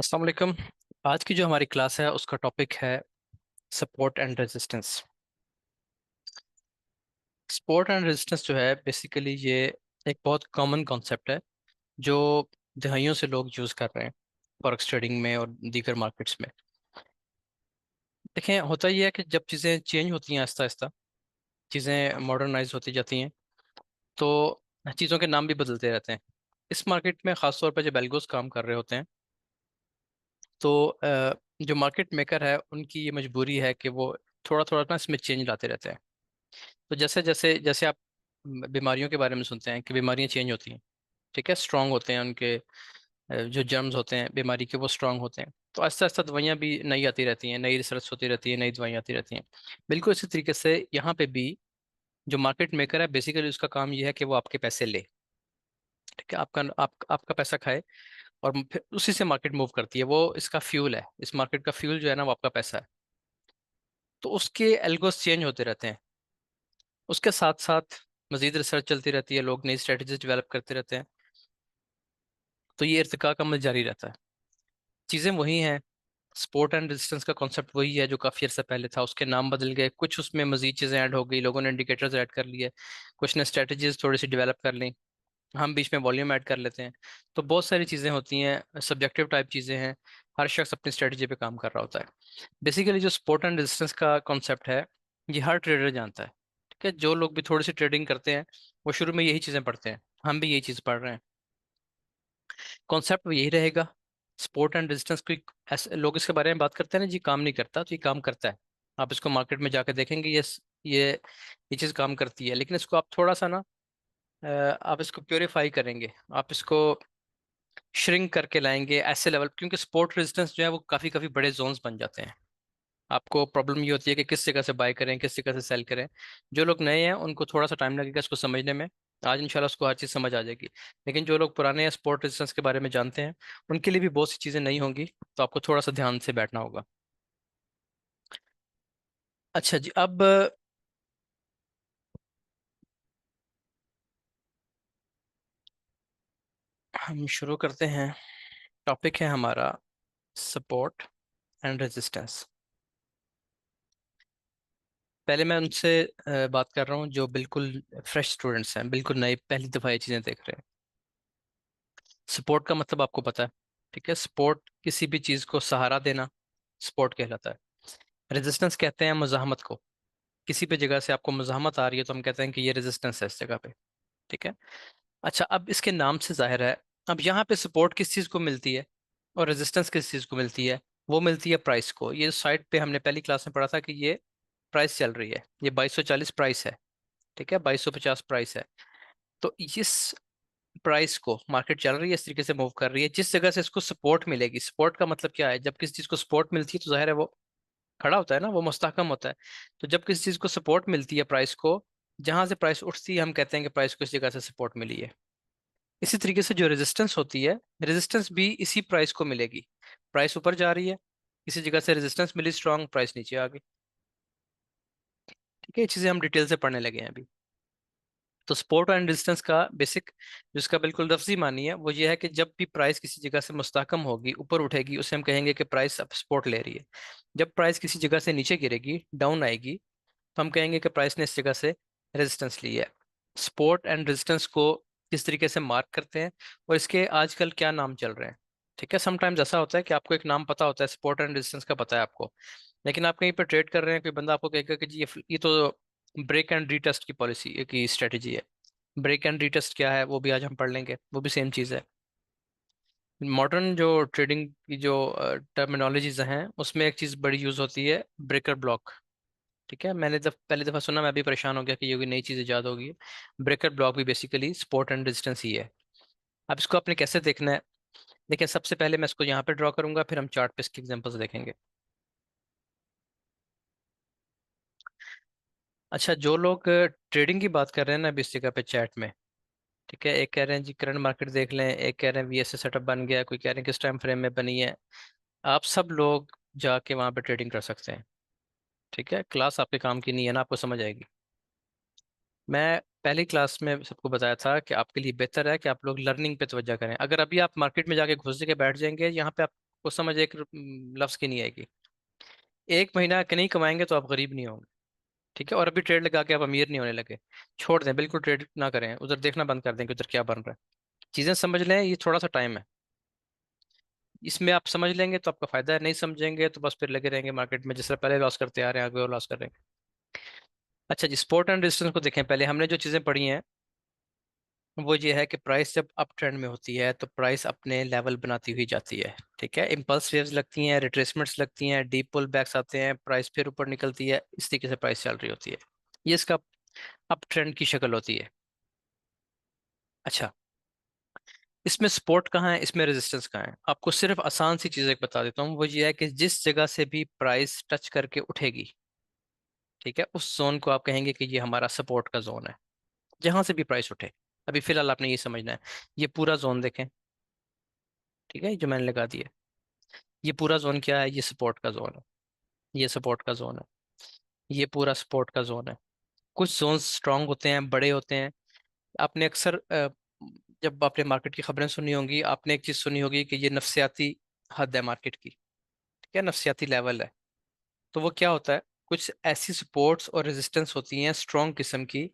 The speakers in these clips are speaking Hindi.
अस्सलाम वालेकुम। आज की जो हमारी क्लास है उसका टॉपिक है support and resistance. Support and resistance जो है बेसिकली ये एक बहुत कॉमन कॉन्सेप्ट है जो दहाइयों से लोग यूज़ कर रहे हैं फॉरेक्स ट्रेडिंग में और दीगर मार्केट्स में। देखें, होता ये है कि जब चीज़ें चेंज होती हैं आहिस्ता आहिस्ता, चीज़ें मॉडर्नाइज होती जाती हैं, तो चीज़ों के नाम भी बदलते रहते हैं। इस मार्केट में ख़ास तौर पर जब एल्गोस काम कर रहे होते हैं तो जो मार्केट मेकर है उनकी ये मजबूरी है कि वो थोड़ा थोड़ा ना इसमें चेंज लाते रहते हैं। तो जैसे जैसे जैसे आप बीमारियों के बारे में सुनते हैं कि बीमारियां चेंज होती हैं, ठीक है, स्ट्रांग होते हैं उनके जो जर्म्स होते हैं बीमारी के वो स्ट्रांग होते हैं, तो आहिस्ता आहिस्ता दवाइयाँ भी नई आती रहती हैं, नई रिसर्च होती रहती है, नई दवाइयाँ आती रहती हैं। बिल्कुल इसी तरीके से यहाँ पे भी जो मार्केट मेकर है बेसिकली उसका काम ये है कि वो आपके पैसे ले, ठीक है, आपका पैसा खाए और फिर उसी से मार्केट मूव करती है। वो इसका फ्यूल है, इस मार्केट का फ्यूल जो है ना वो आपका पैसा है। तो उसके एल्गोस चेंज होते रहते हैं, उसके साथ साथ मजीद रिसर्च चलती रहती है, लोग नई स्ट्रेटजीज डेवलप करते रहते हैं। तो ये इर्तिका का अमल जारी रहता है। चीज़ें वही हैं, सपोर्ट एंड रेजिस्टेंस का कॉन्सेप्ट वही है जो काफ़ी अर्सा पहले था, उसके नाम बदल गए, कुछ उसमें मजीद चीज़ें ऐड हो गई, लोगों ने इंडिकेटर्स ऐड कर लिए, कुछ ने स्ट्रेटजीज थोड़ी सी डेवलप कर ली, हम बीच में वॉल्यूम ऐड कर लेते हैं। तो बहुत सारी चीज़ें होती हैं, सब्जेक्टिव टाइप चीज़ें हैं, हर शख्स अपनी स्ट्रेटजी पे काम कर रहा होता है। बेसिकली जो सपोर्ट एंड रेजिस्टेंस का कॉन्सेप्ट है ये हर ट्रेडर जानता है, ठीक है। जो लोग भी थोड़ी सी ट्रेडिंग करते हैं वो शुरू में यही चीज़ें पढ़ते हैं, हम भी यही चीज़ पढ़ रहे हैं। कॉन्सेप्ट यही रहेगा। सपोर्ट एंड रेजिस्टेंस कोई ऐसे लोग इसके बारे में बात करते हैं ना जी काम नहीं करता, तो ये काम करता है। आप इसको मार्केट में जाकर देखेंगे, ये ये चीज़ काम करती है, लेकिन इसको आप थोड़ा सा ना आप इसको प्योरीफाई करेंगे, आप इसको श्रिंक करके लाएंगे ऐसे लेवल, क्योंकि सपोर्ट रेजिस्टेंस जो है वो काफ़ी काफ़ी बड़े जोन्स बन जाते हैं। आपको प्रॉब्लम ये होती है कि किस जगह से बाय करें, किस जगह से सेल करें। जो लोग नए हैं उनको थोड़ा सा टाइम लगेगा इसको समझने में, आज इंशाल्लाह उसको हर चीज़ समझ आ जाएगी। लेकिन जो लोग पुराने या स्पोर्ट रेजिस्टेंस के बारे में जानते हैं उनके लिए भी बहुत सी चीज़ें नई होंगी, तो आपको थोड़ा सा ध्यान से बैठना होगा। अच्छा जी, अब हम शुरू करते हैं। टॉपिक है हमारा सपोर्ट एंड रेजिस्टेंस। पहले मैं उनसे बात कर रहा हूँ जो बिल्कुल फ्रेश स्टूडेंट्स हैं, बिल्कुल नए पहली दफ़ा ये चीज़ें देख रहे हैं। सपोर्ट का मतलब आपको पता है, ठीक है। सपोर्ट किसी भी चीज़ को सहारा देना सपोर्ट कहलाता है। रेजिस्टेंस कहते हैं मुजाहमत को, किसी भी जगह से आपको मुजाहमत आ रही है तो हम कहते हैं कि ये रेजिस्टेंस है इस जगह पे, ठीक है। अच्छा, अब इसके नाम से जाहिर है, अब यहाँ पे सपोर्ट किस चीज़ को मिलती है और रेजिस्टेंस किस चीज़ को मिलती है? वो मिलती है प्राइस को। ये साइड पे हमने पहली क्लास में पढ़ा था कि ये प्राइस चल रही है, ये 2240 प्राइस है, ठीक है, 2250 प्राइस है। तो इस प्राइस को मार्केट चल रही है, इस तरीके से मूव कर रही है, जिस जगह से इसको सपोर्ट मिलेगी। सपोर्ट का मतलब क्या है? जब किसी चीज़ को सपोर्ट मिलती है तो जाहिर है वो खड़ा होता है ना, वो मुस्तहकम होता है। तो जब किसी चीज़ को सपोर्ट मिलती है प्राइस को, जहां से प्राइस उठती है हम कहते हैं कि प्राइस को इस जगह से सपोर्ट मिली है। इसी तरीके से जो रेजिस्टेंस होती है, रेजिस्टेंस भी इसी प्राइस को मिलेगी। प्राइस ऊपर जा रही है, किसी जगह से रेजिस्टेंस मिली स्ट्रांग, प्राइस नीचे आ गई, ठीक है। ये चीज़ें हम डिटेल से पढ़ने लगे हैं अभी। तो सपोर्ट एंड रेजिस्टेंस का बेसिक, जिसका बिल्कुल लफ्जी मानी है, वो ये है कि जब भी प्राइस किसी जगह से मुस्तहकम होगी, ऊपर उठेगी, उसे हम कहेंगे कि प्राइस अब सपोर्ट ले रही है। जब प्राइस किसी जगह से नीचे गिरेगी, डाउन आएगी, तो हम कहेंगे कि प्राइस ने इस जगह से रेजिस्टेंस ली है। सपोर्ट एंड रेजिस्टेंस को किस तरीके से मार्क करते हैं और इसके आजकल क्या नाम चल रहे हैं, ठीक है। समटाइम्स ऐसा होता है कि आपको एक नाम पता होता है, सपोर्ट एंड रेजिस्टेंस का पता है आपको, लेकिन आप कहीं पर ट्रेड कर रहे हैं, कोई बंदा आपको कहेगा कि जी ये तो ब्रेक एंड रीटेस्ट की पॉलिसी की स्ट्रेटेजी है। ब्रेक एंड रीटेस्ट क्या है वो भी आज हम पढ़ लेंगे, वो भी सेम चीज़ है। मॉडर्न जो ट्रेडिंग की जो टर्मिनोलॉजीज हैं उसमें एक चीज़ बड़ी यूज़ होती है, ब्रेकर ब्लॉक, ठीक है। मैंने जब पहली दफ़ा सुना मैं भी परेशान हो गया कि ये कोई नई चीज़ ईजाद होगी। ब्रेकर ब्लॉक भी बेसिकली सपोर्ट एंड रेजिस्टेंस ही है। अब इसको आपने कैसे देखना है? देखिए, सबसे पहले मैं इसको यहाँ पे ड्रॉ करूंगा, फिर हम चार्ट पे इसके एग्जांपल्स देखेंगे। अच्छा, जो लोग ट्रेडिंग की बात कर रहे हैं ना अभी इस जगह पे चैट में, ठीक है, एक कह रहे हैं जी करंट मार्केट देख लें, एक कह रहे हैं वीएसए सेटअप बन गया, कोई कह रहे हैं किस टाइम फ्रेम में बनी है। आप सब लोग जाके वहाँ पे ट्रेडिंग कर सकते हैं, ठीक है। क्लास आपके काम की नहीं है ना, आपको समझ आएगी। मैं पहली क्लास में सबको बताया था कि आपके लिए बेहतर है कि आप लोग लर्निंग पे तवज्जो करें। अगर अभी आप मार्केट में जाके घुस के बैठ जाएंगे यहाँ पे, वो समझ एक लफ्ज की नहीं आएगी। एक महीना के नहीं कमाएंगे तो आप गरीब नहीं होंगे, ठीक है, और अभी ट्रेड लगा के आप अमीर नहीं होने लगे। छोड़ दें, बिल्कुल ट्रेड ना करें, उधर देखना बंद कर दें कि उधर क्या बन रहा है। चीजें समझ लें, ये थोड़ा सा टाइम है, इसमें आप समझ लेंगे तो आपका फायदा है, नहीं समझेंगे तो बस फिर लगे रहेंगे मार्केट में, जिस तरह पहले लॉस करते आ रहे हैं आगे और लॉस कर रहे हैं। अच्छा जी, सपोर्ट एंड रेजिस्टेंस को देखें। पहले हमने जो चीजें पढ़ी हैं वो ये है कि प्राइस जब अप ट्रेंड में होती है तो प्राइस अपने लेवल बनाती हुई जाती है, ठीक है। इम्पल्स वेव्स लगती हैं, रिट्रेसमेंट्स लगती हैं, डीप पुल बैक्स आते हैं, प्राइस फिर ऊपर निकलती है, इस तरीके से प्राइस चल रही होती है। ये इसका अप ट्रेंड की शक्ल होती है। अच्छा, इसमें सपोर्ट कहाँ है, इसमें रेजिस्टेंस कहाँ है? आपको सिर्फ आसान सी चीज़ एक बता देता हूँ, वो ये है कि जिस जगह से भी प्राइस टच करके उठेगी, ठीक है, उस जोन को आप कहेंगे कि ये हमारा सपोर्ट का जोन है, जहां से भी प्राइस उठे। अभी फिलहाल आपने ये समझना है, ये पूरा जोन देखें, ठीक है, जो मैंने लगा दिया, ये पूरा जोन क्या है? ये सपोर्ट का जोन है, ये सपोर्ट का जोन है, ये पूरा सपोर्ट का जोन है। कुछ जोन स्ट्रांग होते हैं, बड़े होते हैं। आपने अक्सर जब आपने मार्केट की खबरें सुनी होंगी, आपने एक चीज़ सुनी होगी कि ये नफसियाती हद है मार्केट की, ठीक है, नफसियाती लेवल है। तो वो क्या होता है, कुछ ऐसी सपोर्ट्स और रेजिस्टेंस होती हैं स्ट्रॉन्ग किस्म की,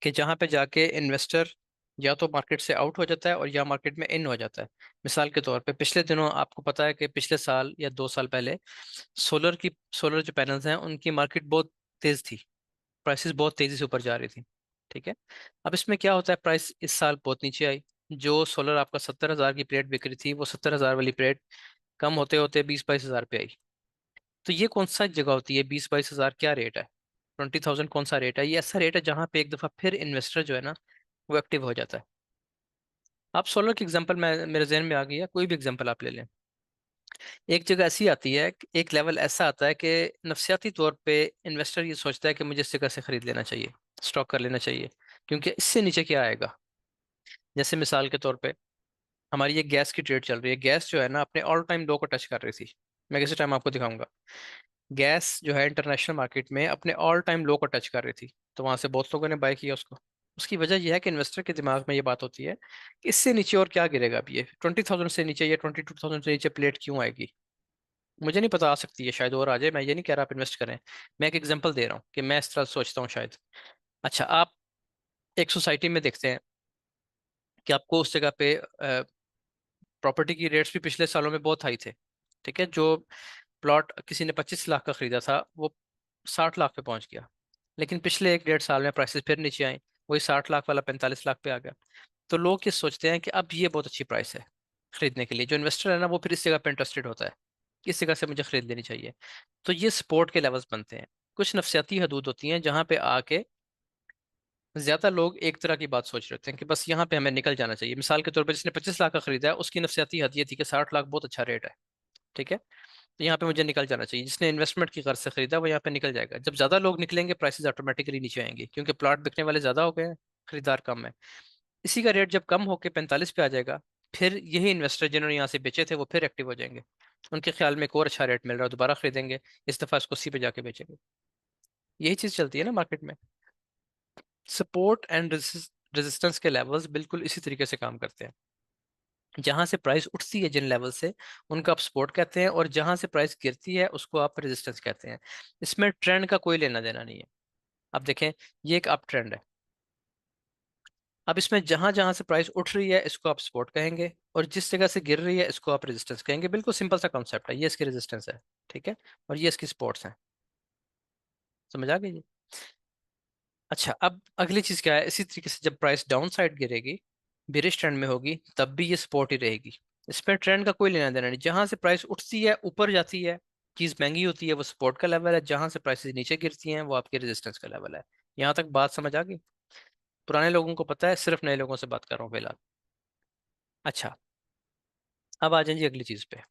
कि जहां पे जाके इन्वेस्टर या तो मार्केट से आउट हो जाता है और या मार्केट में इन हो जाता है। मिसाल के तौर पे पिछले दिनों आपको पता है कि पिछले साल या 2 साल पहले सोलर जो पैनल्स हैं उनकी मार्केट बहुत तेज थी, प्राइसेस बहुत तेजी से ऊपर जा रही थी, ठीक है। अब इसमें क्या होता है, प्राइस इस साल बहुत नीचे आई। जो सोलर आपका 70,000 की प्लेट बिक रही थी, वो 70,000 वाली प्लेट कम होते होते 20-22 हज़ार पे आई। तो ये कौन सा जगह होती है, 20-22 हज़ार क्या रेट है? 20,000 कौन सा रेट है? ये ऐसा रेट है जहां पे एक दफा फिर इन्वेस्टर जो है ना वो एक्टिव हो जाता है। आप सोलर की एग्जांपल में मेरे जहन में आ गई है, कोई भी एग्जांपल आप ले लें। एक जगह ऐसी आती है, एक लेवल ऐसा आता है कि नफसियाती तौर पे इन्वेस्टर ये सोचता है कि मुझे इस जगह से खरीद लेना चाहिए, स्टॉक कर लेना चाहिए, क्योंकि इससे नीचे क्या आएगा। जैसे मिसाल के तौर पे हमारी ये गैस की ट्रेड चल रही है, गैस जो है ना अपने ऑल टाइम लो को टच कर रही थी। मैं किसी टाइम आपको दिखाऊंगा। गैस जो है इंटरनेशनल मार्केट में अपने ऑल टाइम लो को टच कर रही थी, तो वहां से बहुत लोगों ने बाय किया उसको। उसकी वजह यह है कि इन्वेस्टर के दिमाग में ये बात होती है कि इससे नीचे और क्या गिरेगा, अब ये 20,000 से नीचे या 22,000 से नीचे प्लेट क्यों आएगी। मुझे नहीं पता, आ सकती है शायद और आ जाए, मैं ये नहीं कह रहा आप इन्वेस्ट करें। मैं एक एग्जांपल दे रहा हूँ कि मैं इस तरह सोचता हूँ शायद। अच्छा, आप एक सोसाइटी में देखते हैं कि आपको उस जगह पे प्रॉपर्टी की रेट्स भी पिछले सालों में बहुत हाई थे, ठीक है। जो प्लॉट किसी ने 25 लाख का खरीदा था वो 60 लाख पे पहुंच गया, लेकिन पिछले 1-1.5 साल में प्राइसेस फिर नीचे आई, वही 60 लाख वाला 45 लाख पे आ गया। तो लोग ये सोचते हैं कि अब ये बहुत अच्छी प्राइस है खरीदने के लिए, जो इन्वेस्टर है ना वो फिर इस जगह पे इंटरेस्टेड होता है, कि इस जगह से मुझे खरीद लेनी चाहिए। तो ये सपोर्ट के लेवल्स बनते हैं। कुछ नफसियाती हदूद होती हैं जहाँ पे आके ज्यादा लोग एक तरह की बात सोच रहे होते हैं कि बस यहाँ पे हमें निकल जाना चाहिए। मिसाल के तौर पर जिसने 25 लाख का खरीदा है उसकी नफसियाती हद ये थी कि 60 लाख बहुत अच्छा रेट है, ठीक है, तो यहाँ पे मुझे निकल जाना चाहिए। जिसने इन्वेस्टमेंट की गर्ज से खरीदा वो यहाँ पे निकल जाएगा। जब ज्यादा लोग निकलेंगे प्राइसेस ऑटोमेटिकली नीचे आएंगे, क्योंकि प्लॉट बिकने वाले ज्यादा हो गए हैं, खरीदार कम है। इसी का रेट जब कम होकर 45 पे आ जाएगा, फिर यही इन्वेस्टर जिन्होंने यहाँ से बेचे थे वो फिर एक्टिव हो जाएंगे। उनके ख्याल में एक और अच्छा रेट मिल रहा है, दोबारा खरीदेंगे, इस दफा इसको 80 पे जाके बेचेंगे। यही चीज चलती है ना मार्केट में। सपोर्ट एंड रेजिस्टेंस के लेवल्स बिल्कुल इसी तरीके से काम करते हैं। जहां से प्राइस उठती है जिन लेवल से, उनको आप सपोर्ट कहते हैं, और जहां से प्राइस गिरती है उसको आप रेजिस्टेंस कहते हैं। इसमें ट्रेंड का कोई लेना देना नहीं है। अब देखें, ये एक अप ट्रेंड है। अब इसमें जहां जहां से प्राइस उठ रही है इसको आप सपोर्ट कहेंगे, और जिस जगह से गिर रही है इसको आप रेजिस्टेंस कहेंगे। बिल्कुल सिंपल सा कॉन्सेप्ट है, ये इसकी रेजिस्टेंस है, ठीक है, और ये इसकी सपोर्ट्स हैं। समझ आ गई जी? अच्छा, अब अगली चीज क्या है, इसी तरीके से जब प्राइस डाउन साइड गिरेगी, बेरिश ट्रेंड में होगी, तब भी ये सपोर्ट ही रहेगी। इसमें ट्रेंड का कोई लेना देना नहीं। जहां से प्राइस उठती है ऊपर जाती है, चीज महंगी होती है, वो सपोर्ट का लेवल है। जहां से प्राइसेस नीचे गिरती हैं वो आपके रेजिस्टेंस का लेवल है। यहाँ तक बात समझ आ गई? पुराने लोगों को पता है, सिर्फ नए लोगों से बात कर रहा हूँ फिलहाल। अच्छा, अब आ जाएं जी अगली चीज पे।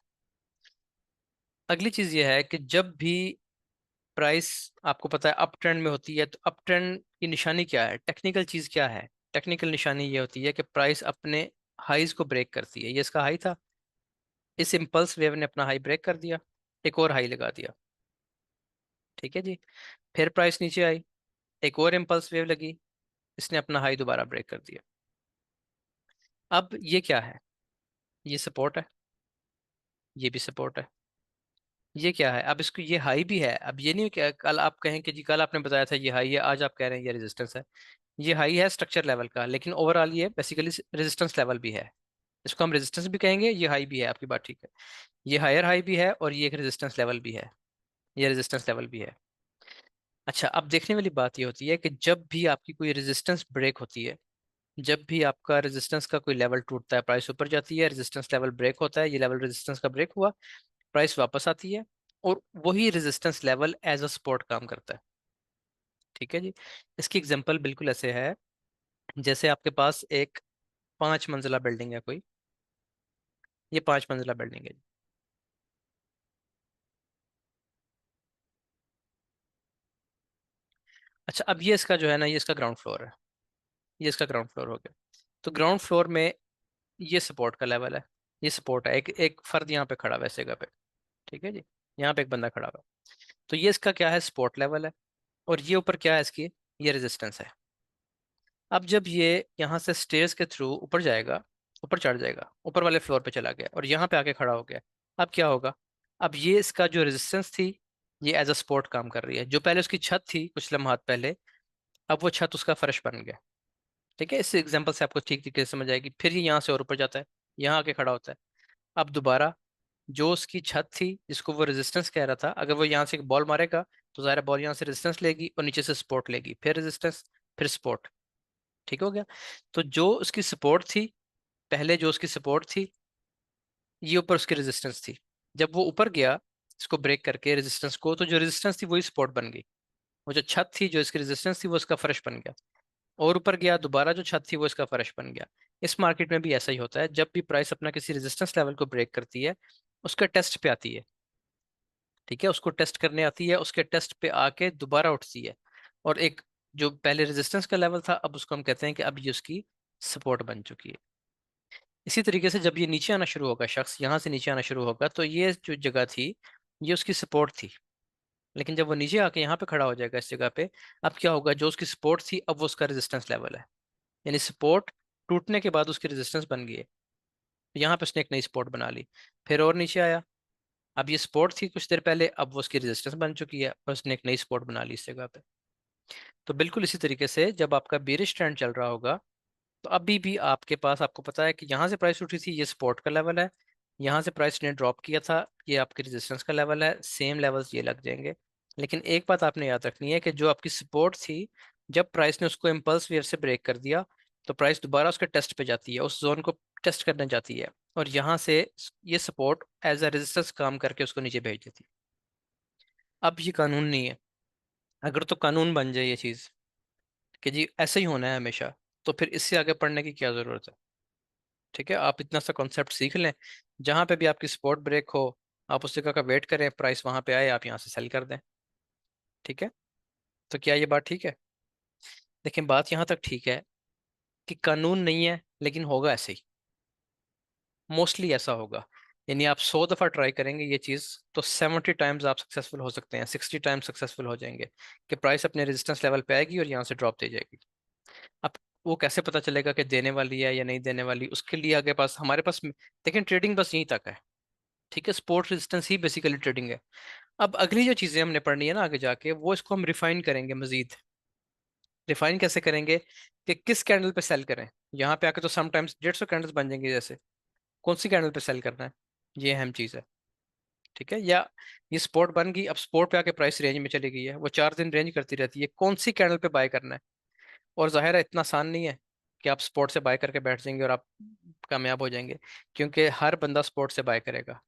अगली चीज ये है कि जब भी प्राइस, आपको पता है, अप ट्रेंड में होती है, तो अप ट्रेंड की निशानी क्या है, टेक्निकल चीज क्या है? टेक्निकल निशानी ये होती है कि प्राइस अपने हाईज को ब्रेक करती है। ये इसका हाई था, इस इम्पल्स वेव ने अपना हाई ब्रेक कर दिया, एक और हाई लगा दिया, ठीक है जी। फिर प्राइस नीचे आई, एक और इम्पल्स वेव लगी, इसने अपना हाई दोबारा ब्रेक कर दिया। अब ये क्या है? ये सपोर्ट है, ये भी सपोर्ट है। ये क्या है, अब इसको ये हाई भी है। अब ये नहीं कि कल आप कहें कि जी कल आपने बताया था ये हाई है, आज आप कह रहे हैं ये रेजिस्टेंस है। ये हाई है स्ट्रक्चर लेवल का, लेकिन ओवरऑल ये बेसिकली रेजिस्टेंस लेवल भी है। इसको हम रेजिस्टेंस भी कहेंगे, ये हाई भी है, आपकी बात ठीक है। ये हायर हाई भी है और ये एक रेजिस्टेंस लेवल भी है। ये रेजिस्टेंस लेवल भी है। अच्छा, अब देखने वाली बात ये होती है कि जब भी आपकी कोई रेजिस्टेंस ब्रेक होती है, जब भी आपका रेजिस्टेंस का कोई लेवल टूटता है, प्राइस ऊपर जाती है, रेजिस्टेंस लेवल ब्रेक होता है, ये लेवल रेजिस्टेंस का ब्रेक हुआ, प्राइस वापस आती है, और वही resistance level as a support काम करता है। ठीक है जी। इसकी एग्जांपल बिल्कुल ऐसे है, जैसे आपके पास एक 5 मंजिला बिल्डिंग है कोई। ये 5 मंजिला बिल्डिंग है। अच्छा, अब ये इसका जो है ना, ये इसका ग्राउंड फ्लोर है। ये इसका ग्राउंड फ्लोर हो गया। तो ग्राउंड फ्लोर में ये सपोर्ट का लेवल है। ये सपोर्ट है, एक एक फर्द यहाँ पे खड़ा हुआ है इस जगह पे। ठीक है जी। यहाँ पे एक बंदा खड़ा हुआ है। तो ये इसका क्या है, सपोर्ट लेवल है। और ये ऊपर क्या है इसकी, ये रेजिस्टेंस है। अब जब ये यहाँ से स्टेयर्स के थ्रू ऊपर जाएगा, ऊपर चढ़ जाएगा, ऊपर वाले फ्लोर पे चला गया और यहाँ पे आके खड़ा हो गया, अब क्या होगा। अब ये इसका जो रेजिस्टेंस थी, ये एज अ सपोर्ट काम कर रही है। जो पहले उसकी छत थी कुछ लम्हात पहले, अब वो छत उसका फर्श बन गया। ठीक है, इस एग्जांपल से आपको ठीक तरीके से समझ आएगी। फिर ये यहाँ से और ऊपर जाता है, यहाँ आके खड़ा होता है। अब दोबारा जो उसकी छत थी जिसको वो रेजिस्टेंस कह रहा था, अगर वो यहाँ से एक बॉल मारेगा तो ज़ाहिर बॉल यहाँ से रेजिस्टेंस लेगी और नीचे से सपोर्ट लेगी, फिर रेजिस्टेंस, फिर सपोर्ट। ठीक हो गया। तो जो उसकी सपोर्ट थी, पहले जो उसकी सपोर्ट थी, ये ऊपर उसकी रेजिस्टेंस थी। जब वो ऊपर गया इसको ब्रेक करके रेजिस्टेंस को, तो जो रेजिस्टेंस थी वही सपोर्ट बन गई। वो जो छत थी, जो इसकी रेजिस्टेंस थी, वो उसका फर्श बन गया। और ऊपर गया दोबारा, जो छत थी वो इसका फर्श बन गया। इस मार्केट में भी ऐसा ही होता है, जब भी प्राइस अपना किसी रेजिस्टेंस लेवल को ब्रेक करती है, उसका टेस्ट पे आती है। ठीक है, उसको टेस्ट करने आती है, उसके टेस्ट पे आके दोबारा उठती है। और एक जो पहले रेजिस्टेंस का लेवल था, अब उसको हम कहते हैं कि अब ये उसकी सपोर्ट बन चुकी है। इसी तरीके से जब ये नीचे आना शुरू होगा, शख्स यहाँ से नीचे आना शुरू होगा, तो ये जो जगह थी ये उसकी सपोर्ट थी। लेकिन जब वो नीचे आके यहाँ पे खड़ा हो जाएगा इस जगह पे, अब क्या होगा, जो उसकी सपोर्ट थी अब वो उसका रेजिस्टेंस लेवल है। यानी सपोर्ट टूटने के बाद उसकी रेजिस्टेंस बन गई है। तो यहाँ पे उसने एक नई सपोर्ट बना ली। फिर और नीचे आया, अब ये सपोर्ट थी कुछ देर पहले, अब वो उसकी रेजिस्टेंस बन चुकी है और उसने एक नई सपोर्ट बना ली इस जगह पे। तो बिल्कुल इसी तरीके से जब आपका बेरिश ट्रेंड चल रहा होगा, तो अभी भी आपके पास, आपको पता है कि यहाँ से प्राइस उठी थी, ये सपोर्ट का लेवल है। यहाँ से प्राइस ने ड्रॉप किया था, ये आपकी रेजिस्टेंस का लेवल है, सेम लेवल्स ये लग जाएंगे। लेकिन एक बात आपने याद रखनी है कि जो आपकी सपोर्ट थी, जब प्राइस ने उसको इम्पल्स वेव से ब्रेक कर दिया, तो प्राइस दोबारा उसके टेस्ट पे जाती है, उस जोन को टेस्ट करने जाती है। और यहाँ से ये सपोर्ट एज अ रेजिस्टेंस काम करके उसको नीचे भेज देती है। अब ये कानून नहीं है। अगर तो कानून बन जाए ये चीज़ कि जी ऐसे ही होना है हमेशा, तो फिर इससे आगे पढ़ने की क्या ज़रूरत है। ठीक है, आप इतना सा कॉन्सेप्ट सीख लें, जहां पे भी आपकी सपोर्ट ब्रेक हो, आप उस जगह का वेट करें, प्राइस वहां पे आए, आप यहाँ से सेल कर दें। ठीक है। तो क्या ये बात ठीक है। लेकिन बात यहाँ तक ठीक है कि कानून नहीं है, लेकिन होगा ऐसे ही, मोस्टली ऐसा होगा। यानी आप 100 दफ़ा ट्राई करेंगे ये चीज़, तो 70 टाइम्स आप सक्सेसफुल हो सकते हैं, 60 टाइम्स सक्सेसफुल हो जाएंगे कि प्राइस अपने रेजिस्टेंस लेवल पे आएगी और यहाँ से ड्रॉप दे जाएगी। अब वो कैसे पता चलेगा कि देने वाली है या नहीं देने वाली, उसके लिए आगे पास हमारे पास, लेकिन ट्रेडिंग बस यहीं तक है। ठीक है, स्पोर्ट रेजिस्टेंस ही बेसिकली ट्रेडिंग है। अब अगली जो चीजें हमने पढ़नी है ना आगे जाके, वो इसको हम रिफाइन करेंगे मजीद। रिफाइन कैसे करेंगे कि किस कैंडल पे सेल करें। यहाँ पे आके तो समटाइम्स 150 कैंडल्स बन जाएंगे, जैसे कौन सी कैंडल पे सेल करना है, ये अहम चीज है। ठीक है, या ये सपोर्ट बन गई, अब सपोर्ट पे आके प्राइस रेंज में चली गई है, वो 4 दिन रेंज करती रहती है, कौन सी कैंडल पे बाय करना है। और जाहिर है इतना आसान नहीं है कि आप स्पॉट से बाय करके बैठ जाएंगे और आप कामयाब हो जाएंगे, क्योंकि हर बंदा स्पॉट से बाय करेगा।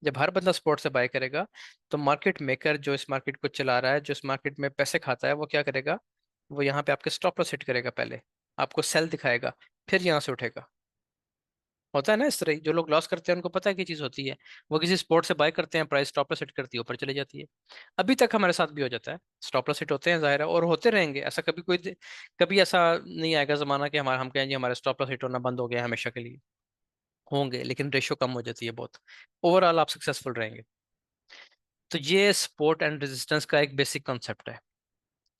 जब हर बंदा स्पॉट से बाय करेगा, तो मार्केट मेकर जो इस मार्केट को चला रहा है, जो इस मार्केट में पैसे खाता है, वो क्या करेगा, वो यहाँ पे आपके स्टॉप लॉस हिट करेगा पहले, आपको सेल दिखाएगा, फिर यहाँ से उठेगा। होता है ना इस तरह ही, जो लोग लॉस करते हैं उनको पता है क्या चीज़ होती है। वो किसी स्पोर्ट से बाय करते हैं, प्राइस स्टॉप लॉस हिट करती है, ऊपर चली जाती है। अभी तक हमारे साथ भी हो जाता है, स्टॉप लॉस हिट होते हैं जाहिर है, और होते रहेंगे। ऐसा कभी कभी ऐसा नहीं आएगा जमाना कि हमारा हम कहें जी हमारे स्टॉप लॉस हिट होना बंद हो गया है हमेशा के लिए। होंगे, लेकिन रेशो कम हो जाती है बहुत। ओवरऑल आप सक्सेसफुल रहेंगे। तो ये सपोर्ट एंड रेजिस्टेंस का एक बेसिक कॉन्सेप्ट है।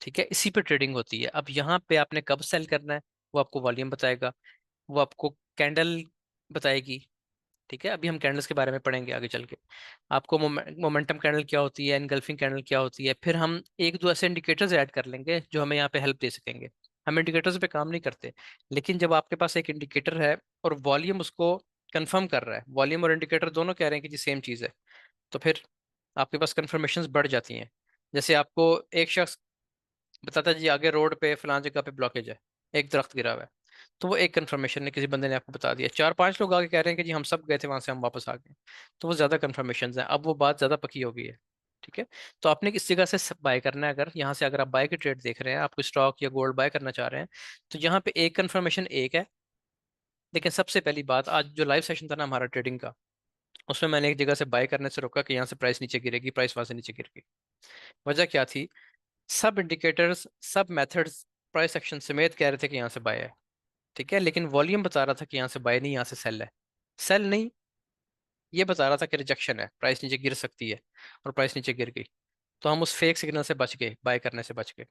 ठीक है, इसी पे ट्रेडिंग होती है। अब यहाँ पे आपने कब सेल करना है, वो आपको वॉल्यूम बताएगा, वो आपको कैंडल बताएगी। ठीक है, अभी हम कैंडल्स के बारे में पढ़ेंगे आगे चल के। आपको मोमेंटम कैंडल क्या होती है, एनगल्फिंग कैंडल क्या होती है, फिर हम एक दो ऐसे इंडिकेटर्स ऐड कर लेंगे जो हमें यहाँ पे हेल्प दे सकेंगे। हम इंडिकेटर्स पे काम नहीं करते, लेकिन जब आपके पास एक इंडिकेटर है और वॉल्यूम उसको कंफर्म कर रहा है, वॉल्यूम और इंडिकेटर दोनों कह रहे हैं कि जी सेम चीज़ है, तो फिर आपके पास कंफर्मेशंस बढ़ जाती हैं। जैसे आपको एक शख्स बताता है जी आगे रोड पे फलां जगह पे ब्लॉकेज है, एक दरख्त गिरा हुआ है, तो वो एक कंफर्मेशन ने किसी बंदे ने आपको बता दिया, चार पांच लोग आगे कह रहे हैं कि जी हम सब गए थे वहां से हम वापस आ गए, तो वो ज्यादा कंफर्मेशन है, अब वो बात ज्यादा पक्की हो गई है। ठीक है, तो आपने किस जगह से बाय करना है, अगर यहाँ से अगर आप बाय की ट्रेड देख रहे हैं, आप कोई स्टॉक या गोल्ड बाय करना चाह रहे हैं, तो यहाँ पे एक कंफर्मेशन एक है। लेकिन सबसे पहली बात, आज जो लाइव सेशन था ना हमारा ट्रेडिंग का, उसमें मैंने एक जगह से बाय करने से रोका कि यहाँ से प्राइस नीचे गिरेगी, प्राइस वहां से नीचे गिर गई। वजह क्या थी? सब इंडिकेटर्स, सब मेथड्स प्राइस एक्शन समेत कह रहे थे कि यहाँ से बाय है। ठीक है, लेकिन वॉल्यूम बता रहा था कि यहाँ से बाय नहीं, यहाँ से सेल है। सेल नहीं, ये बता रहा था कि रिजेक्शन है, प्राइस नीचे गिर सकती है, और प्राइस नीचे गिर गई। तो हम उस फेक सिग्नल से बच गए, बाय करने से बच गए।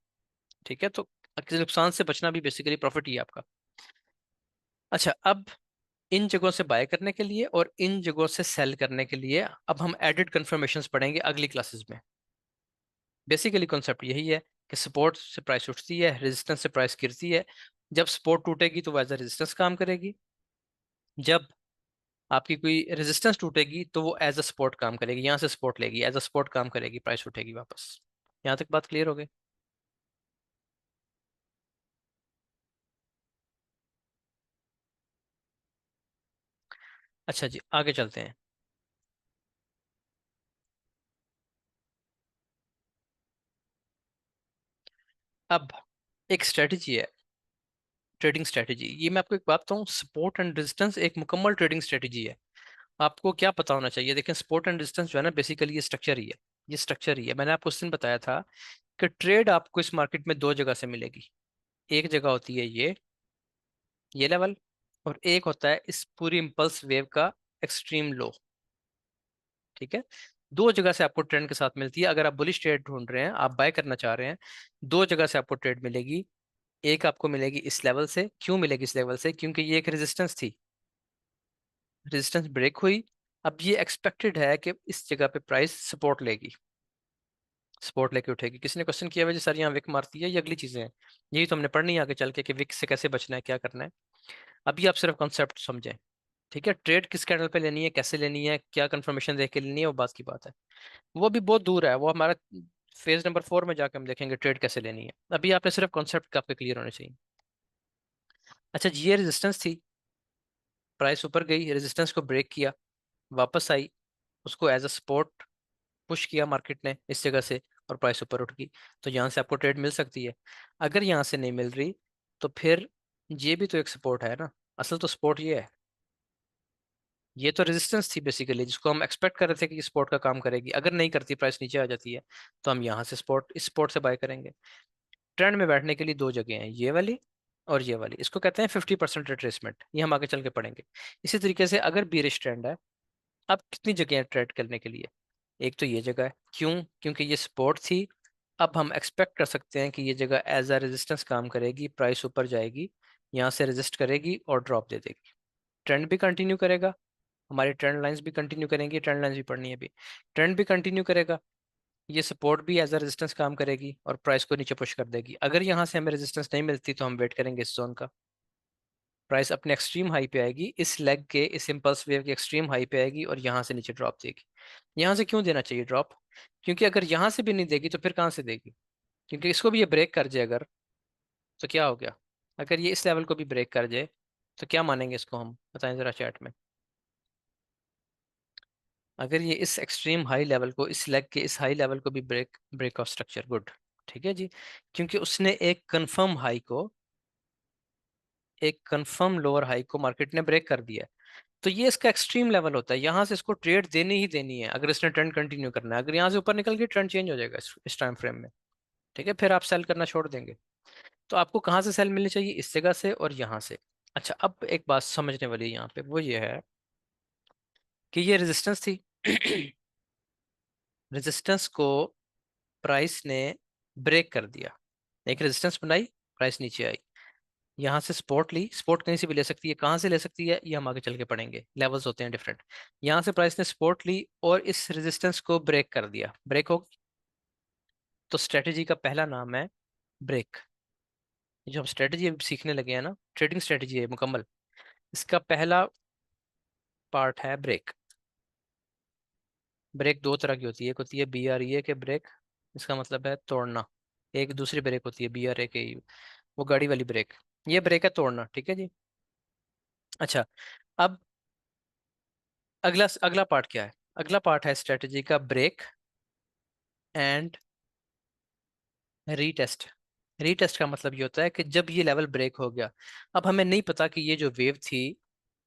ठीक है, तो नुकसान से बचना भी बेसिकली प्रॉफिट ही है आपका। अच्छा, अब इन जगहों से बाय करने के लिए और इन जगहों से सेल करने के लिए अब हम एडिड कंफर्मेशंस पढ़ेंगे अगली क्लासेस में। बेसिकली कॉन्सेप्ट यही है कि सपोर्ट से प्राइस उठती है, रेजिस्टेंस से प्राइस गिरती है। जब सपोर्ट टूटेगी तो वो एज अ रेजिस्टेंस काम करेगी, जब आपकी कोई रेजिस्टेंस टूटेगी तो वो एज अ सपोर्ट काम करेगी, यहाँ से सपोर्ट लेगी, एज अ सपोर्ट काम करेगी, प्राइस उठेगी वापस। यहाँ तक बात क्लियर हो गई? अच्छा जी, आगे चलते हैं। अब एक स्ट्रेटजी है, ट्रेडिंग स्ट्रेटजी, ये मैं आपको एक बात बताऊँ, सपोर्ट एंड रेजिस्टेंस एक मुकम्मल ट्रेडिंग स्ट्रेटजी है। आपको क्या पता होना चाहिए? देखें, सपोर्ट एंड रेजिस्टेंस जो है ना, बेसिकली ये स्ट्रक्चर ही है। ये स्ट्रक्चर ही है, मैंने आपको उस दिन बताया था कि ट्रेड आपको इस मार्केट में दो जगह से मिलेगी। एक जगह होती है ये लेवल, और एक होता है इस पूरी इम्पल्स वेव का एक्सट्रीम लो। ठीक है, दो जगह से आपको ट्रेंड के साथ मिलती है। अगर आप बुलिश ट्रेड ढूंढ रहे हैं, आप बाय करना चाह रहे हैं, दो जगह से आपको ट्रेड मिलेगी। एक आपको मिलेगी इस लेवल से। क्यों मिलेगी इस लेवल से? क्योंकि ये एक रेजिस्टेंस थी, रेजिस्टेंस ब्रेक हुई। अब ये एक्सपेक्टेड है कि इस जगह पे प्राइस सपोर्ट लेगी, सपोर्ट लेके उठेगी। किसी ने क्वेश्चन किया वजह सर यहाँ विक मारती है, ये अगली चीजें हैं, यही तो हमने पढ़नी है आगे चल के कि विक से कैसे बचना है, क्या करना है। अभी आप सिर्फ कॉन्सेप्ट समझें। ठीक है, ट्रेड किस कैंडल पे लेनी है, कैसे लेनी है, क्या कंफर्मेशन देख के लेनी है, वो बात की बात है। वो भी बहुत दूर है, वो हमारा फेज नंबर 4 में जाकर हम देखेंगे ट्रेड कैसे लेनी है। अभी आपने सिर्फ कॉन्सेप्ट आपके क्लियर होने चाहिए। अच्छा जी, ये रेजिस्टेंस थी, प्राइस ऊपर गई, रेजिस्टेंस को ब्रेक किया, वापस आई, उसको एज अ सपोर्ट पुश किया मार्केट ने इस जगह से, और प्राइस ऊपर उठ गई। तो यहाँ से आपको ट्रेड मिल सकती है। अगर यहाँ से नहीं मिल रही, तो फिर ये भी तो एक सपोर्ट है ना। असल तो सपोर्ट ये है, ये तो रेजिस्टेंस थी बेसिकली, जिसको हम एक्सपेक्ट कर रहे थे कि सपोर्ट का काम करेगी। अगर नहीं करती, प्राइस नीचे आ जाती है, तो हम यहाँ से सपोर्ट, इस सपोर्ट से बाय करेंगे। ट्रेंड में बैठने के लिए दो जगह हैं, ये वाली और ये वाली। इसको कहते हैं 50% रिट्रेसमेंट, ये हम आगे चल के पढ़ेंगे। इसी तरीके से अगर बीरिश ट्रेंड है, अब कितनी जगह है ट्रेड करने के लिए? एक तो ये जगह है। क्यों? क्योंकि ये सपोर्ट थी। अब हम एक्सपेक्ट कर सकते हैं कि ये जगह एज अ रेजिस्टेंस काम करेगी, प्राइस ऊपर जाएगी, यहाँ से रेजिस्ट करेगी और ड्रॉप दे देगी। ट्रेंड भी कंटिन्यू करेगा, हमारी ट्रेंड लाइंस भी कंटिन्यू करेंगी, ट्रेंड लाइंस भी पढ़नी है अभी। ट्रेंड भी कंटिन्यू करेगा, ये सपोर्ट भी एज अ रेजिस्टेंस काम करेगी और प्राइस को नीचे पुश कर देगी। अगर यहाँ से हमें रेजिस्टेंस नहीं मिलती, तो हम वेट करेंगे इस जोन का। प्राइस अपने एक्सट्रीम हाई पे आएगी, इस लेग के, इस इम्पल्स वेव के एक्सट्रीम हाई पे आएगी, और यहाँ से नीचे ड्रॉप देगी। यहाँ से क्यों देना चाहिए ड्रॉप? क्योंकि अगर यहाँ से भी नहीं देगी तो फिर कहाँ से देगी? क्योंकि इसको भी ये ब्रेक कर जाए अगर, तो क्या हो गया? अगर ये इस लेवल को भी ब्रेक कर जाए, तो क्या मानेंगे इसको हम, बताएं जरा चैट में। अगर ये इस एक्सट्रीम हाई लेवल को, इस लेग के इस हाई लेवल को भी break break of structure, good. ठीक है जी, क्योंकि उसने एक कंफर्म हाई को, एक कंफर्म लोअर हाई को मार्केट ने ब्रेक कर दिया है। तो ये इसका एक्सट्रीम लेवल होता है, यहाँ से इसको ट्रेड देनी ही देनी है अगर इसने ट्रेंड कंटिन्यू करना है। अगर यहाँ से ऊपर निकल गई, ट्रेंड चेंज हो जाएगा इस टाइम फ्रेम में। ठीक है, फिर आप सेल करना छोड़ देंगे। तो आपको कहाँ से सेल मिलनी चाहिए? इस जगह से और यहाँ से। अच्छा, अब एक बात समझने वाली है यहाँ पे, वो ये है कि ये रेजिस्टेंस थी। रेजिस्टेंस को प्राइस ने ब्रेक कर दिया, एक रेजिस्टेंस बनाई, प्राइस नीचे आई। यहाँ से सपोर्ट ली, सपोर्ट कहीं से भी ले सकती है, कहाँ से ले सकती है ये हम आगे चल के पढ़ेंगे, लेवल्स होते हैं डिफरेंट। यहाँ से प्राइस ने सपोर्ट ली और इस रेजिस्टेंस को ब्रेक कर दिया, ब्रेक हो, तो स्ट्रेटजी का पहला नाम है ब्रेक। जो हम स्ट्रेटजी सीखने लगे हैं ना, ट्रेडिंग स्ट्रेटजी है मुकम्मल, इसका पहला पार्ट है ब्रेक। ब्रेक दो तरह की होती है, एक होती है BREA के ब्रेक, इसका मतलब है तोड़ना। एक दूसरी ब्रेक होती है BRAKU, वो गाड़ी वाली ब्रेक। ये ब्रेक है तोड़ना, ठीक है जी। अच्छा, अब अगला अगला पार्ट क्या है? अगला पार्ट है स्ट्रेटजी का ब्रेक एंड रीटेस्ट। रीटेस्ट का मतलब ये होता है कि जब ये लेवल ब्रेक हो गया, अब हमें नहीं पता कि ये जो वेव थी,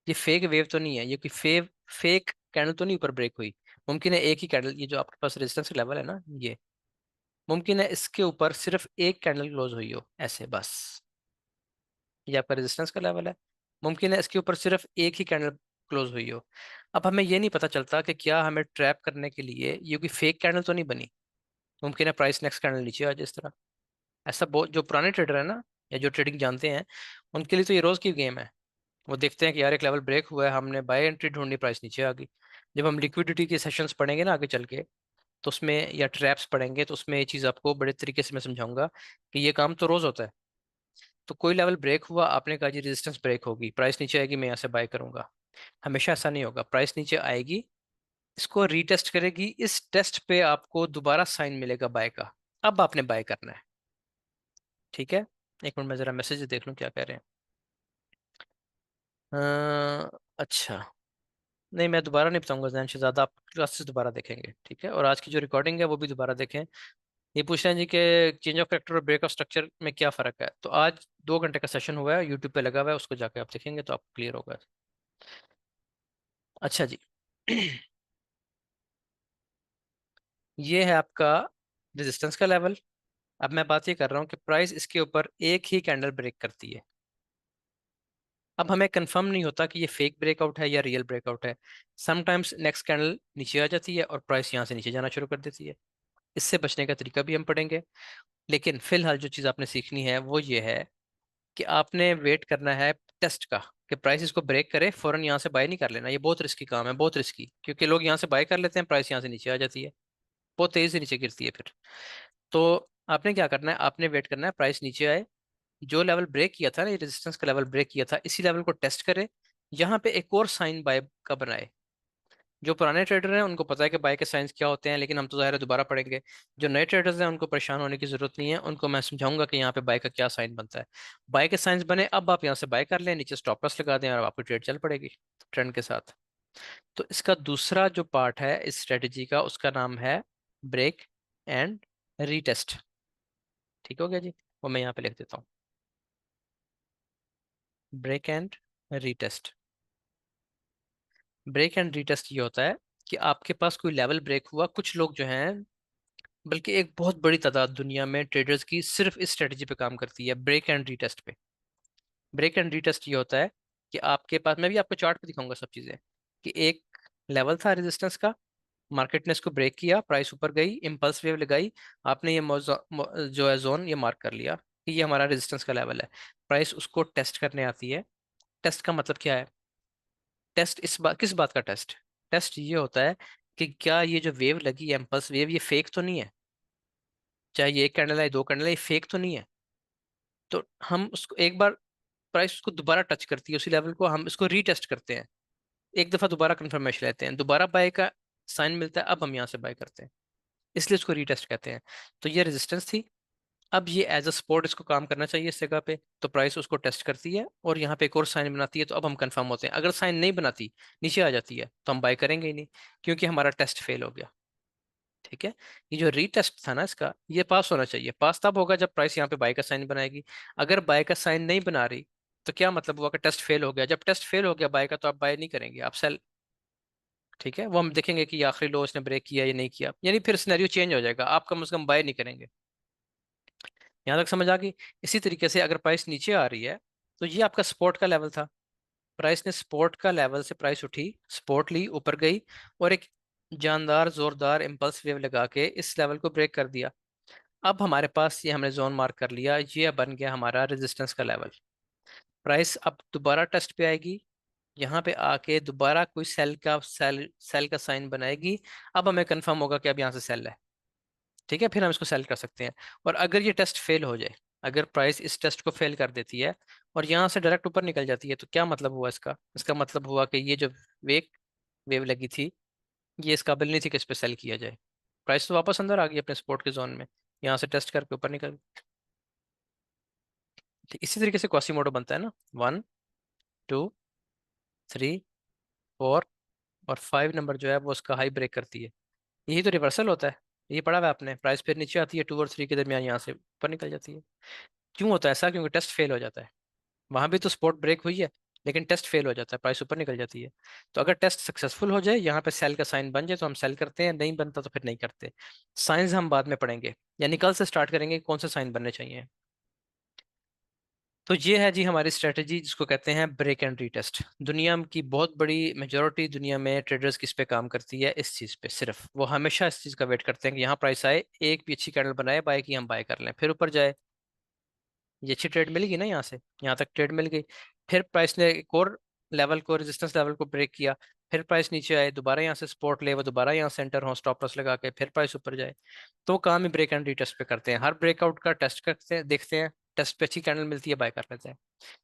ये फेक वेव तो नहीं है, ये कोई फेक कैंडल तो नहीं ऊपर ब्रेक हुई। मुमकिन है एक ही कैंडल, ये जो आपके पास रेजिस्टेंस लेवल है ना, ये मुमकिन है इसके ऊपर सिर्फ एक कैंडल क्लोज हुई हो ऐसे बस, ये आपका रेजिस्टेंस का लेवल है। मुमकिन है इसके ऊपर सिर्फ एक ही कैंडल क्लोज हुई हो। अब हमें ये नहीं पता चलता कि क्या हमें ट्रैप करने के लिए ये कोई फेक कैंडल तो नहीं बनी। मुमकिन है प्राइस नेक्स्ट कैंडल नीचे आ जाए इस तरह। ऐसा बहुत जो पुराने ट्रेडर है ना, या जो ट्रेडिंग जानते हैं, उनके लिए तो ये रोज की गेम है। वो देखते हैं कि यार एक लेवल ब्रेक हुआ है, हमने बाय एंट्री ढूंढनी, प्राइस नीचे आ गई। जब हम लिक्विडिटी के सेशंस पढ़ेंगे ना आगे चल के, तो उसमें या ट्रैप्स पढ़ेंगे तो उसमें ये चीज़ आपको बड़े तरीके से मैं समझाऊंगा कि ये काम तो रोज होता है। तो कोई लेवल ब्रेक हुआ, आपने कहा जी रेजिस्टेंस ब्रेक होगी, प्राइस नीचे आएगी, मैं यहाँ से बाय करूंगा। हमेशा ऐसा नहीं होगा, प्राइस नीचे आएगी, इसको रीटेस्ट करेगी, इस टेस्ट पे आपको दोबारा साइन मिलेगा बाय का, अब आपने बाय करना है। ठीक है, एक मिनट में जरा मैसेज देख लूं क्या कह रहे हैं। अच्छा, नहीं मैं दोबारा नहीं बताऊंगा जैन शहजादा, आप क्लासेस दोबारा देखेंगे, ठीक है, और आज की जो रिकॉर्डिंग है वो भी दोबारा देखें। ये पूछ रहे हैं जी कि चेंज ऑफ फैक्टर और ब्रेक ऑफ स्ट्रक्चर में क्या फ़र्क है, तो आज 2 घंटे का सेशन हुआ है, यूट्यूब पे लगा हुआ है, उसको जाके आप देखेंगे तो आपको क्लियर होगा। अच्छा जी। ये है आपका रेजिस्टेंस का लेवल। अब मैं बात ये कर रहा हूँ कि प्राइस इसके ऊपर एक ही कैंडल ब्रेक करती है। अब हमें कंफर्म नहीं होता कि ये फेक ब्रेकआउट है या रियल ब्रेकआउट है। समटाइम्स नेक्स्ट कैंडल नीचे आ जाती है और प्राइस यहाँ से नीचे जाना शुरू कर देती है। इससे बचने का तरीका भी हम पढ़ेंगे। लेकिन फिलहाल जो चीज़ आपने सीखनी है वो ये है कि आपने वेट करना है टेस्ट का, कि प्राइस इसको ब्रेक करे, फौरन यहाँ से बाय नहीं कर लेना, ये बहुत रिस्की काम है, बहुत रिस्की, क्योंकि लोग यहाँ से बाय कर लेते हैं, प्राइस यहाँ से नीचे आ जाती है, बहुत तेजी से नीचे गिरती है फिर। तो आपने क्या करना है, आपने वेट करना है प्राइस नीचे आए, जो लेवल ब्रेक किया था ना, ये रेजिस्टेंस का लेवल ब्रेक किया था, इसी लेवल को टेस्ट करे, यहाँ पे एक और साइन बाय का बनाए। जो पुराने ट्रेडर हैं उनको पता है कि बाय के साइंस क्या होते हैं, लेकिन हम तो ज़ाहिर है दोबारा पढ़ेंगे। जो नए ट्रेडर्स हैं उनको परेशान होने की जरूरत नहीं है, उनको मैं समझाऊंगा कि यहाँ पे बाय का क्या साइन बनता है। बाय के साइंस बने, अब आप यहाँ से बाय कर लें, नीचे स्टॉप लॉस लगा दें और आपकी ट्रेड चल पड़ेगी ट्रेंड के साथ। तो इसका दूसरा जो पार्ट है इस स्ट्रेटजी का, उसका नाम है ब्रेक एंड रीटेस्ट। ठीक हो गया जी, वो मैं यहाँ पे लिख देता हूँ, break and retest. Break and retest ये होता है कि आपके पास कोई लेवल ब्रेक हुआ, कुछ लोग जो हैं, बल्कि एक बहुत बड़ी तादाद दुनिया में ट्रेडर्स की सिर्फ इस स्ट्रेटजी पे काम करती है, ब्रेक एंड रीटेस्ट पे। ब्रेक एंड रीटेस्ट ये होता है कि आपके पास, मैं भी आपको चार्ट पे दिखाऊंगा सब चीज़ें, कि एक लेवल था रेजिस्टेंस का, मार्केट ने इसको ब्रेक किया, प्राइस ऊपर गई, इम्पल्स वेव लगाई, आपने ये जो है जोन ये मार्क कर लिया कि ये हमारा रेजिस्टेंस का लेवल है। प्राइस उसको टेस्ट करने आती है। टेस्ट का मतलब क्या है? टेस्ट इस बात, किस बात का टेस्ट? टेस्ट ये होता है कि क्या ये जो वेव लगी है, इम्पल्स वेव, ये फेक तो नहीं है, चाहे ये एक कैंडल है दो कैंडल है, ये फेक तो नहीं है। तो हम उसको एक बार, प्राइस उसको दोबारा टच करती है उसी लेवल को, हम इसको रीटेस्ट करते हैं, एक दफा दोबारा कंफर्मेशन लेते हैं, दोबारा बाय का साइन मिलता है, अब हम यहाँ से बाय करते हैं, इसलिए इसको रीटेस्ट कहते हैं। तो ये रेजिस्टेंस थी, अब ये एज अ सपोर्ट इसको काम करना चाहिए इस जगह पे, तो प्राइस उसको टेस्ट करती है और यहाँ पे एक और साइन बनाती है, तो अब हम कंफर्म होते हैं। अगर साइन नहीं बनाती, नीचे आ जाती है, तो हम बाय करेंगे ही नहीं, क्योंकि हमारा टेस्ट फेल हो गया। ठीक है, ये जो रीटेस्ट था ना इसका, ये पास होना चाहिए। पास तब होगा जब प्राइस यहाँ पे बाय का साइन बनाएगी। अगर बाय का साइन नहीं बना रही, तो क्या मतलब हुआ कि टेस्ट फेल हो गया। जब टेस्ट फेल हो गया बाय का, तो आप बाय नहीं करेंगे, आप सेल। ठीक है, वो हम देखेंगे कि ये आखिरी लो इसने ब्रेक किया या नहीं किया, यानी फिर सिनेरियो चेंज हो जाएगा, आप कम से कम बाय नहीं करेंगे। यहाँ तक समझ आ गई? इसी तरीके से अगर प्राइस नीचे आ रही है, तो ये आपका सपोर्ट का लेवल था, प्राइस ने सपोर्ट का लेवल से प्राइस उठी, सपोर्ट ली, ऊपर गई, और एक जानदार जोरदार इम्पल्स वेव लगा के इस लेवल को ब्रेक कर दिया। अब हमारे पास ये, हमने जोन मार्क कर लिया, ये बन गया हमारा रेजिस्टेंस का लेवल। प्राइस अब दोबारा टेस्ट पे आएगी, यहाँ पे आके दोबारा कोई सेल का साइन बनाएगी। अब हमें कंफर्म होगा कि अब यहाँ से सेल है। ठीक है, फिर हम इसको सेल कर सकते हैं। और अगर ये टेस्ट फेल हो जाए, अगर प्राइस इस टेस्ट को फेल कर देती है और यहाँ से डायरेक्ट ऊपर निकल जाती है, तो क्या मतलब हुआ इसका? इसका मतलब हुआ कि ये जो वेव वेव लगी थी, ये इस काबिल नहीं थी कि इस पे सेल किया जाए। प्राइस तो वापस अंदर आ गई अपने सपोर्ट के जोन में, यहाँ से टेस्ट करके ऊपर निकल। ठीक, इसी तरीके से क्वासीमोडो बनता है ना। 1, 2, 3, 4 और 5 नंबर जो है वो उसका हाई ब्रेक करती है। यही तो रिवर्सल होता है। ये पढ़ा हुआ है आपने, प्राइस फिर नीचे आती है 2 और 3 के दरमियान, यहाँ से ऊपर निकल जाती है। क्यों होता है ऐसा? क्योंकि टेस्ट फेल हो जाता है। वहां भी तो सपोर्ट ब्रेक हुई है, लेकिन टेस्ट फेल हो जाता है, प्राइस ऊपर निकल जाती है। तो अगर टेस्ट सक्सेसफुल हो जाए, यहाँ पे सेल का साइन बन जाए, तो हम सेल करते हैं, नहीं बनता तो फिर नहीं करते। साइंस हम बाद में पढ़ेंगे, यानी कल से स्टार्ट करेंगे कौन से साइन बनने चाहिए। तो ये है जी हमारी स्ट्रेटजी, जिसको कहते हैं ब्रेक एंड रीटेस्ट। दुनिया की बहुत बड़ी मेजोरिटी दुनिया में ट्रेडर्स किस पे काम करती है? इस चीज़ पे। सिर्फ वो हमेशा इस चीज़ का वेट करते हैं कि यहाँ प्राइस आए, एक भी अच्छी कैंडल बनाए बाय की, हम बाय कर लें, फिर ऊपर जाए। ये अच्छी ट्रेड मिल गई ना, यहाँ से यहाँ तक ट्रेड मिल गई। फिर प्राइस ने एक और लेवल को, रेजिस्टेंस लेवल को ब्रेक किया, फिर प्राइस नीचे आए, दोबारा यहाँ से सपोर्ट ले, वो दोबारा यहाँ सेंटर हो, स्टॉप लॉस लगा के फिर प्राइस ऊपर जाए। तो काम ही ब्रेक एंड रीटेस्ट पे करते हैं। हर ब्रेकआउट का टेस्ट करते हैं, देखते हैं, टेस्ट पे अच्छी कैंडल मिलती है, बाय कर लेते हैं।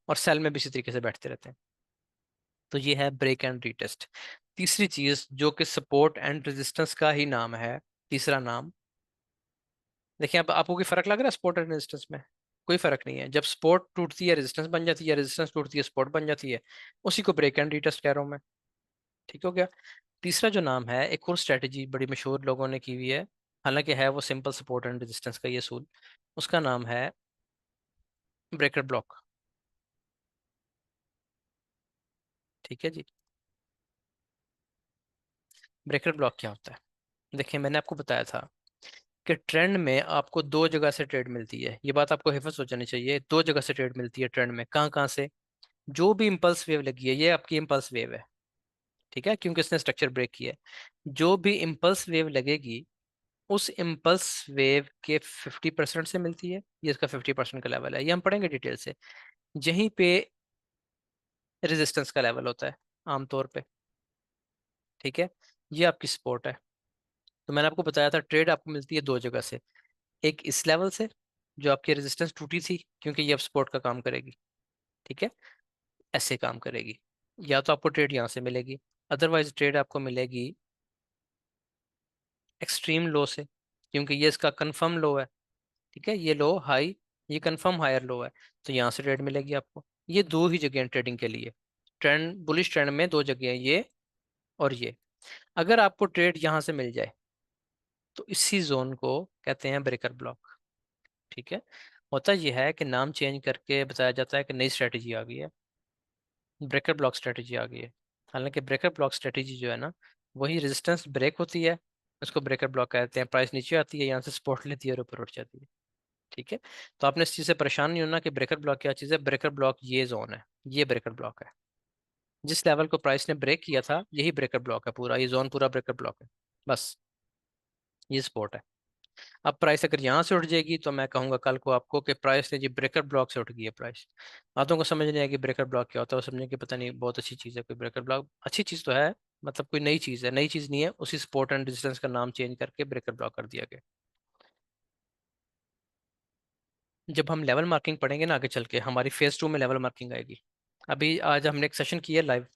और सेल में भी इसी तरीके से बैठते रहते हैं। तो ये है ब्रेक एंड रीटेस्ट। तीसरी चीज जो कि सपोर्ट एंड रेजिस्टेंस का ही नाम है, तीसरा नाम। देखिए, अब आपको कोई फर्क लग रहा है सपोर्ट एंड रेजिस्टेंस में? कोई फर्क नहीं है। जब सपोर्ट टूटती है रेजिस्टेंस बन जाती है, रेजिस्टेंस टूटती है सपोर्ट बन जाती है। उसी को ब्रेक एंड रीटेस्ट कह रहा हूँ मैं। ठीक हो गया। तीसरा जो नाम है, एक और स्ट्रेटेजी बड़ी मशहूर लोगों ने की हुई है, हालांकि है वो सिंपल सपोर्ट एंड रेजिस्टेंस का ये असूल। उसका नाम है ब्रेकर ब्लॉक। ठीक है जी। ब्रेकर ब्लॉक क्या होता है? देखिए, मैंने आपको बताया था कि ट्रेंड में आपको दो जगह से ट्रेड मिलती है। ये बात आपको हिफज हो जानी चाहिए। दो जगह से ट्रेड मिलती है ट्रेंड में। कहाँ कहाँ से? जो भी इंपल्स वेव लगी है, ये आपकी इंपल्स वेव है। ठीक है, क्योंकि इसने स्ट्रक्चर ब्रेक किया है। जो भी इंपल्स वेव लगेगी, उस इंपल्स वेव के 50% से मिलती है। ये इसका 50% का लेवल है, ये हम पढ़ेंगे डिटेल से। यहीं पे रेजिस्टेंस का लेवल होता है आमतौर पे। ठीक है, ये आपकी सपोर्ट है। तो मैंने आपको बताया था ट्रेड आपको मिलती है दो जगह से। एक इस लेवल से, जो आपकी रेजिस्टेंस टूटी थी, क्योंकि ये अब सपोर्ट का काम करेगी। ठीक है, ऐसे काम करेगी। या तो आपको ट्रेड यहाँ से मिलेगी, अदरवाइज ट्रेड आपको मिलेगी एक्सट्रीम लो से, क्योंकि ये इसका कंफर्म लो है। ठीक है, ये लो हाई, ये कंफर्म हायर लो है। तो यहाँ से ट्रेड मिलेगी आपको। ये दो ही जगह हैं ट्रेडिंग के लिए। ट्रेंड, बुलिश ट्रेंड में दो जगह हैं, ये और ये। अगर आपको ट्रेड यहाँ से मिल जाए, तो इसी जोन को कहते हैं ब्रेकर ब्लॉक। ठीक है, होता यह है कि नाम चेंज करके बताया जाता है कि नई स्ट्रेटेजी आ गई है, ब्रेकर ब्लॉक स्ट्रेटेजी आ गई है। हालांकि ब्रेकर ब्लॉक स्ट्रेटेजी जो है ना, वही रेजिस्टेंस ब्रेक होती है, उसको ब्रेकर ब्लॉक कहते हैं। प्राइस नीचे आती है, यहाँ से सपोर्ट लेती है और ऊपर उठ जाती है। ठीक है, तो आपने इस चीज़ से परेशान नहीं होना कि ब्रेकर ब्लॉक क्या चीज़ है। ब्रेकर ब्लॉक ये जोन है, ये ब्रेकर ब्लॉक है। जिस लेवल को प्राइस ने ब्रेक किया था, यही ब्रेकर ब्लॉक है पूरा, ये जोन पूरा ब्रेकर ब्लॉक है। बस, ये सपोर्ट है। अब प्राइस अगर यहाँ से उठ जाएगी, तो मैं कहूंगा कल को आपको कि प्राइस ने जी ब्रेकर ब्लॉक से उठ गई है प्राइस। बातों को समझ नहीं आएगी ब्रेकर ब्लॉक क्या होता है, वो समझने की पता नहीं बहुत अच्छी चीज़ है कोई ब्रेकर ब्लॉक। अच्छी चीज़ तो है, मतलब कोई नई चीज़ है, नई चीज़ नहीं है। उसी सपोर्ट एंड रेजिस्टेंस का नाम चेंज करके ब्रेकर ब्लॉक कर दिया गया। जब हम लेवल मार्किंग पढ़ेंगे ना आगे चल के, हमारी फेज 2 में लेवल मार्किंग आएगी। अभी आज हमने एक सेशन किया लाइव,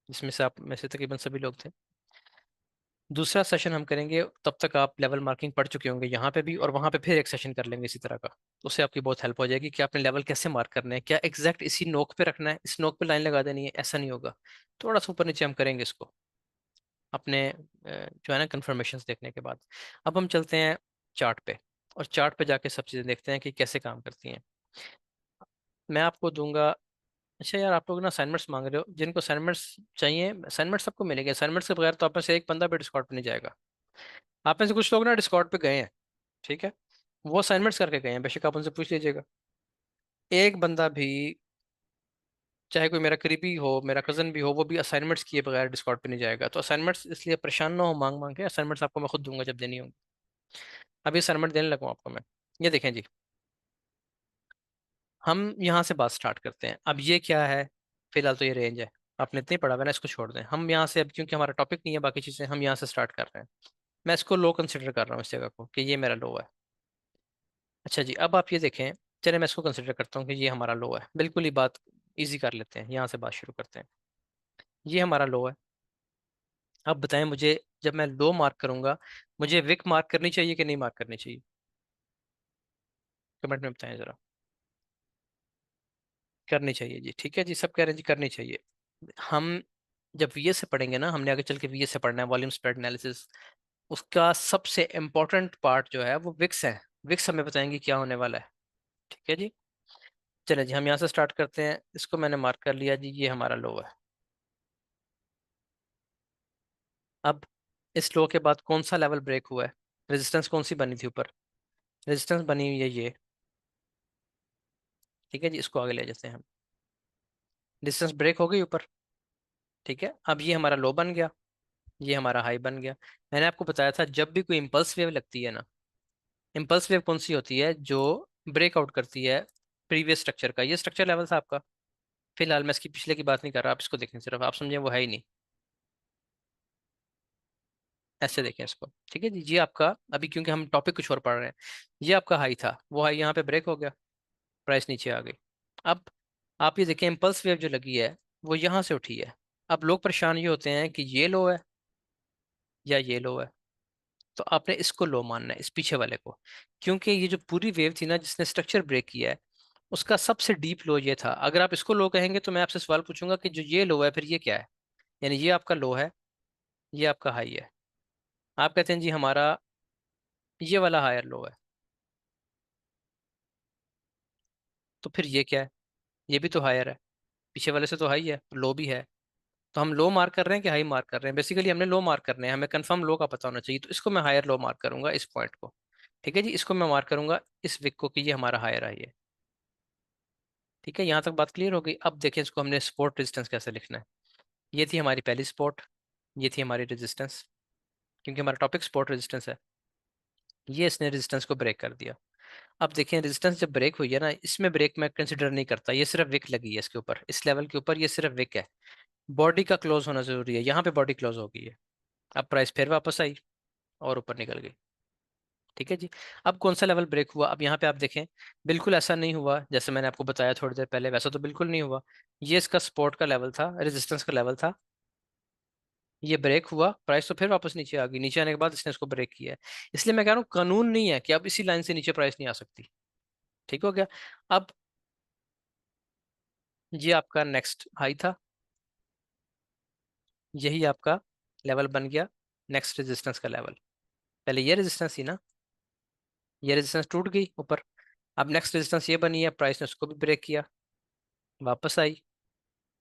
जिसमें से आप में से तकरीबन सभी लोग थे। दूसरा सेशन हम करेंगे, तब तक आप लेवल मार्किंग पढ़ चुके होंगे यहाँ पे भी, और वहाँ पे फिर एक सेशन कर लेंगे इसी तरह का। तो उससे आपकी बहुत हेल्प हो जाएगी कि आपने लेवल कैसे मार्क करना है, क्या एग्जैक्ट इसी नोक पे रखना है, इस नोक पे लाइन लगा देनी है, ऐसा नहीं होगा। थोड़ा सा ऊपर नीचे हम करेंगे इसको अपने जो है ना कंफर्मेशंस देखने के बाद। अब हम चलते हैं चार्ट पे, और चार्ट पे जाके सब चीज़ें देखते हैं कि कैसे काम करती हैं। मैं आपको दूंगा। अच्छा यार, आप लोग ना असाइनमेंट्स मांग रहे हो, जिनको असाइनमेंट्स चाहिए असाइनमेंट सबको मिलेंगे। असाइनमेंट्स के बगैर तो आप में से एक बंदा भी डिस्कॉर्ड पे नहीं जाएगा। आप में से कुछ लोग ना डिस्कॉर्ड पे गए हैं, ठीक है, वो असाइनमेंट्स करके गए हैं, बेशक आप उनसे पूछ लीजिएगा। एक बंदा भी, चाहे कोई मेरा करीबी हो, मेरा कजन भी हो, वो भी असाइनमेंट्स किए बगैर डिस्कॉर्ड पे नहीं जाएगा। तो असाइनमेंट्स इसलिए परेशान ना हो मांग मांग के, असाइनमेंट्स आपको मैं खुद दूंगा जब देनी होगी। अभी असाइनमेंट देने लगूँ आपको मैं। ये देखें जी, हम यहाँ से बात स्टार्ट करते हैं। अब ये क्या है, फिलहाल तो ये रेंज है, आपने इतनी पढ़ा हुआ है ना, इसको छोड़ दें हम यहाँ से। अब क्योंकि हमारा टॉपिक नहीं है बाकी चीज़ें, हम यहाँ से स्टार्ट कर रहे हैं। मैं इसको लो कंसिडर कर रहा हूँ इस जगह को, कि ये मेरा लो है। अच्छा जी, अब आप ये देखें, चले मैं इसको कंसिडर करता हूँ कि ये हमारा लो है, बिल्कुल ही बात इजी कर लेते हैं, यहाँ से बात शुरू करते हैं। ये हमारा लो है। अब बताएं मुझे, जब मैं लो मार्क करूंगा, मुझे विक मार्क करनी चाहिए कि नहीं मार्क करनी चाहिए? कमेंट में बताएं जरा। करनी चाहिए जी, ठीक है जी, सब कह रहे हैं जी करनी चाहिए। हम जब वीएस से पढ़ेंगे ना, हमने आगे चल के वीएस से पढ़ना है, वॉल्यूम स्प्रेड एनालिसिस, उसका सबसे इंपॉर्टेंट पार्ट जो है वो विक्स है। विक्स हमें बताएंगे क्या होने वाला है। ठीक है जी, चले जी हम यहाँ से स्टार्ट करते हैं। इसको मैंने मार्क कर लिया जी, ये हमारा लो है। अब इस लो के बाद कौन सा लेवल ब्रेक हुआ है? रेजिस्टेंस कौन सी बनी थी ऊपर? रेजिस्टेंस बनी हुई है ये। ठीक है जी, इसको आगे ले जाते हैं हम। डिस्टेंस ब्रेक हो गई ऊपर। ठीक है, अब ये हमारा लो बन गया, ये हमारा हाई बन गया। मैंने आपको बताया था जब भी कोई इम्पल्स वेव लगती है ना, इम्पल्स वेव कौन सी होती है? जो ब्रेकआउट करती है प्रीवियस स्ट्रक्चर का। ये स्ट्रक्चर लेवल था आपका। फिलहाल मैं इसकी पिछले की बात नहीं कर रहा, आप इसको देखें सिर्फ, आप समझें वो है ही नहीं। ऐसे देखें इसको, ठीक है जी। ये आपका, अभी क्योंकि हम टॉपिक कुछ और पढ़ रहे हैं, ये आपका हाई था, वो हाई यहाँ पे ब्रेक हो गया, प्राइस नीचे आ गई। अब आप ये देखें, इम्पल्स वेव जो लगी है वो यहाँ से उठी है। अब लोग परेशान ये होते हैं कि ये लो है या ये लो है, तो आपने इसको लो मानना है, इस पीछे वाले को। क्योंकि ये जो पूरी वेव थी ना जिसने स्ट्रक्चर ब्रेक किया है, उसका सबसे डीप लो ये था। अगर आप इसको लो कहेंगे तो मैं आपसे सवाल पूछूंगा कि जो ये लो है फिर ये क्या है? यानी ये आपका लो है, ये आपका हाई है। आप कहते हैं जी हमारा ये वाला हायर लो है, तो फिर ये क्या है? ये भी तो हायर है, पीछे वाले से तो हाई है, लो भी है। तो हम लो मार्क कर रहे हैं कि हाई मार्क कर रहे हैं? बेसिकली हमने लो मार्क करने हैं, हमें कंफर्म लो का पता होना चाहिए, तो इसको मैं हायर लो मार्क करूंगा, इस पॉइंट को। ठीक है जी, इसको मैं मार्क करूंगा इस विक को कि ये हमारा हायर हाई है। ठीक है, यहाँ तक बात क्लियर हो गई। अब देखें इसको हमने सपोर्ट रेजिस्टेंस कैसे लिखना है। ये थी हमारी पहली सपोर्ट, ये थी हमारी रेजिस्टेंस, क्योंकि हमारा टॉपिक सपोर्ट रेजिस्टेंस है। ये इसने रेजिस्टेंस को ब्रेक कर दिया। अब देखें रेजिस्टेंस जब ब्रेक हुई है ना, इसमें ब्रेक मैं कंसिडर नहीं करता, ये सिर्फ विक लगी है इसके ऊपर, इस लेवल के ऊपर ये सिर्फ विक है। बॉडी का क्लोज होना जरूरी है, यहाँ पे बॉडी क्लोज हो गई है। अब प्राइस फिर वापस आई और ऊपर निकल गई। ठीक है जी, अब कौन सा लेवल ब्रेक हुआ? अब यहाँ पे आप देखें, बिल्कुल ऐसा नहीं हुआ जैसे मैंने आपको बताया थोड़ी देर पहले, वैसा तो बिल्कुल नहीं हुआ। ये इसका सपोर्ट का लेवल था, रेजिस्टेंस का लेवल था, ये ब्रेक हुआ, प्राइस तो फिर वापस नीचे आ गई, नीचे आने के बाद इसने इसको ब्रेक किया है। इसलिए मैं कह रहा हूँ कानून नहीं है कि अब इसी लाइन से नीचे प्राइस नहीं आ सकती। ठीक हो गया। अब ये आपका नेक्स्ट हाई था, यही आपका लेवल बन गया नेक्स्ट रेजिस्टेंस का लेवल। पहले ये रेजिस्टेंस थी ना, ये रेजिस्टेंस टूट गई ऊपर। अब नेक्स्ट रेजिस्टेंस ये बनी है, प्राइस ने उसको भी ब्रेक किया, वापस आई,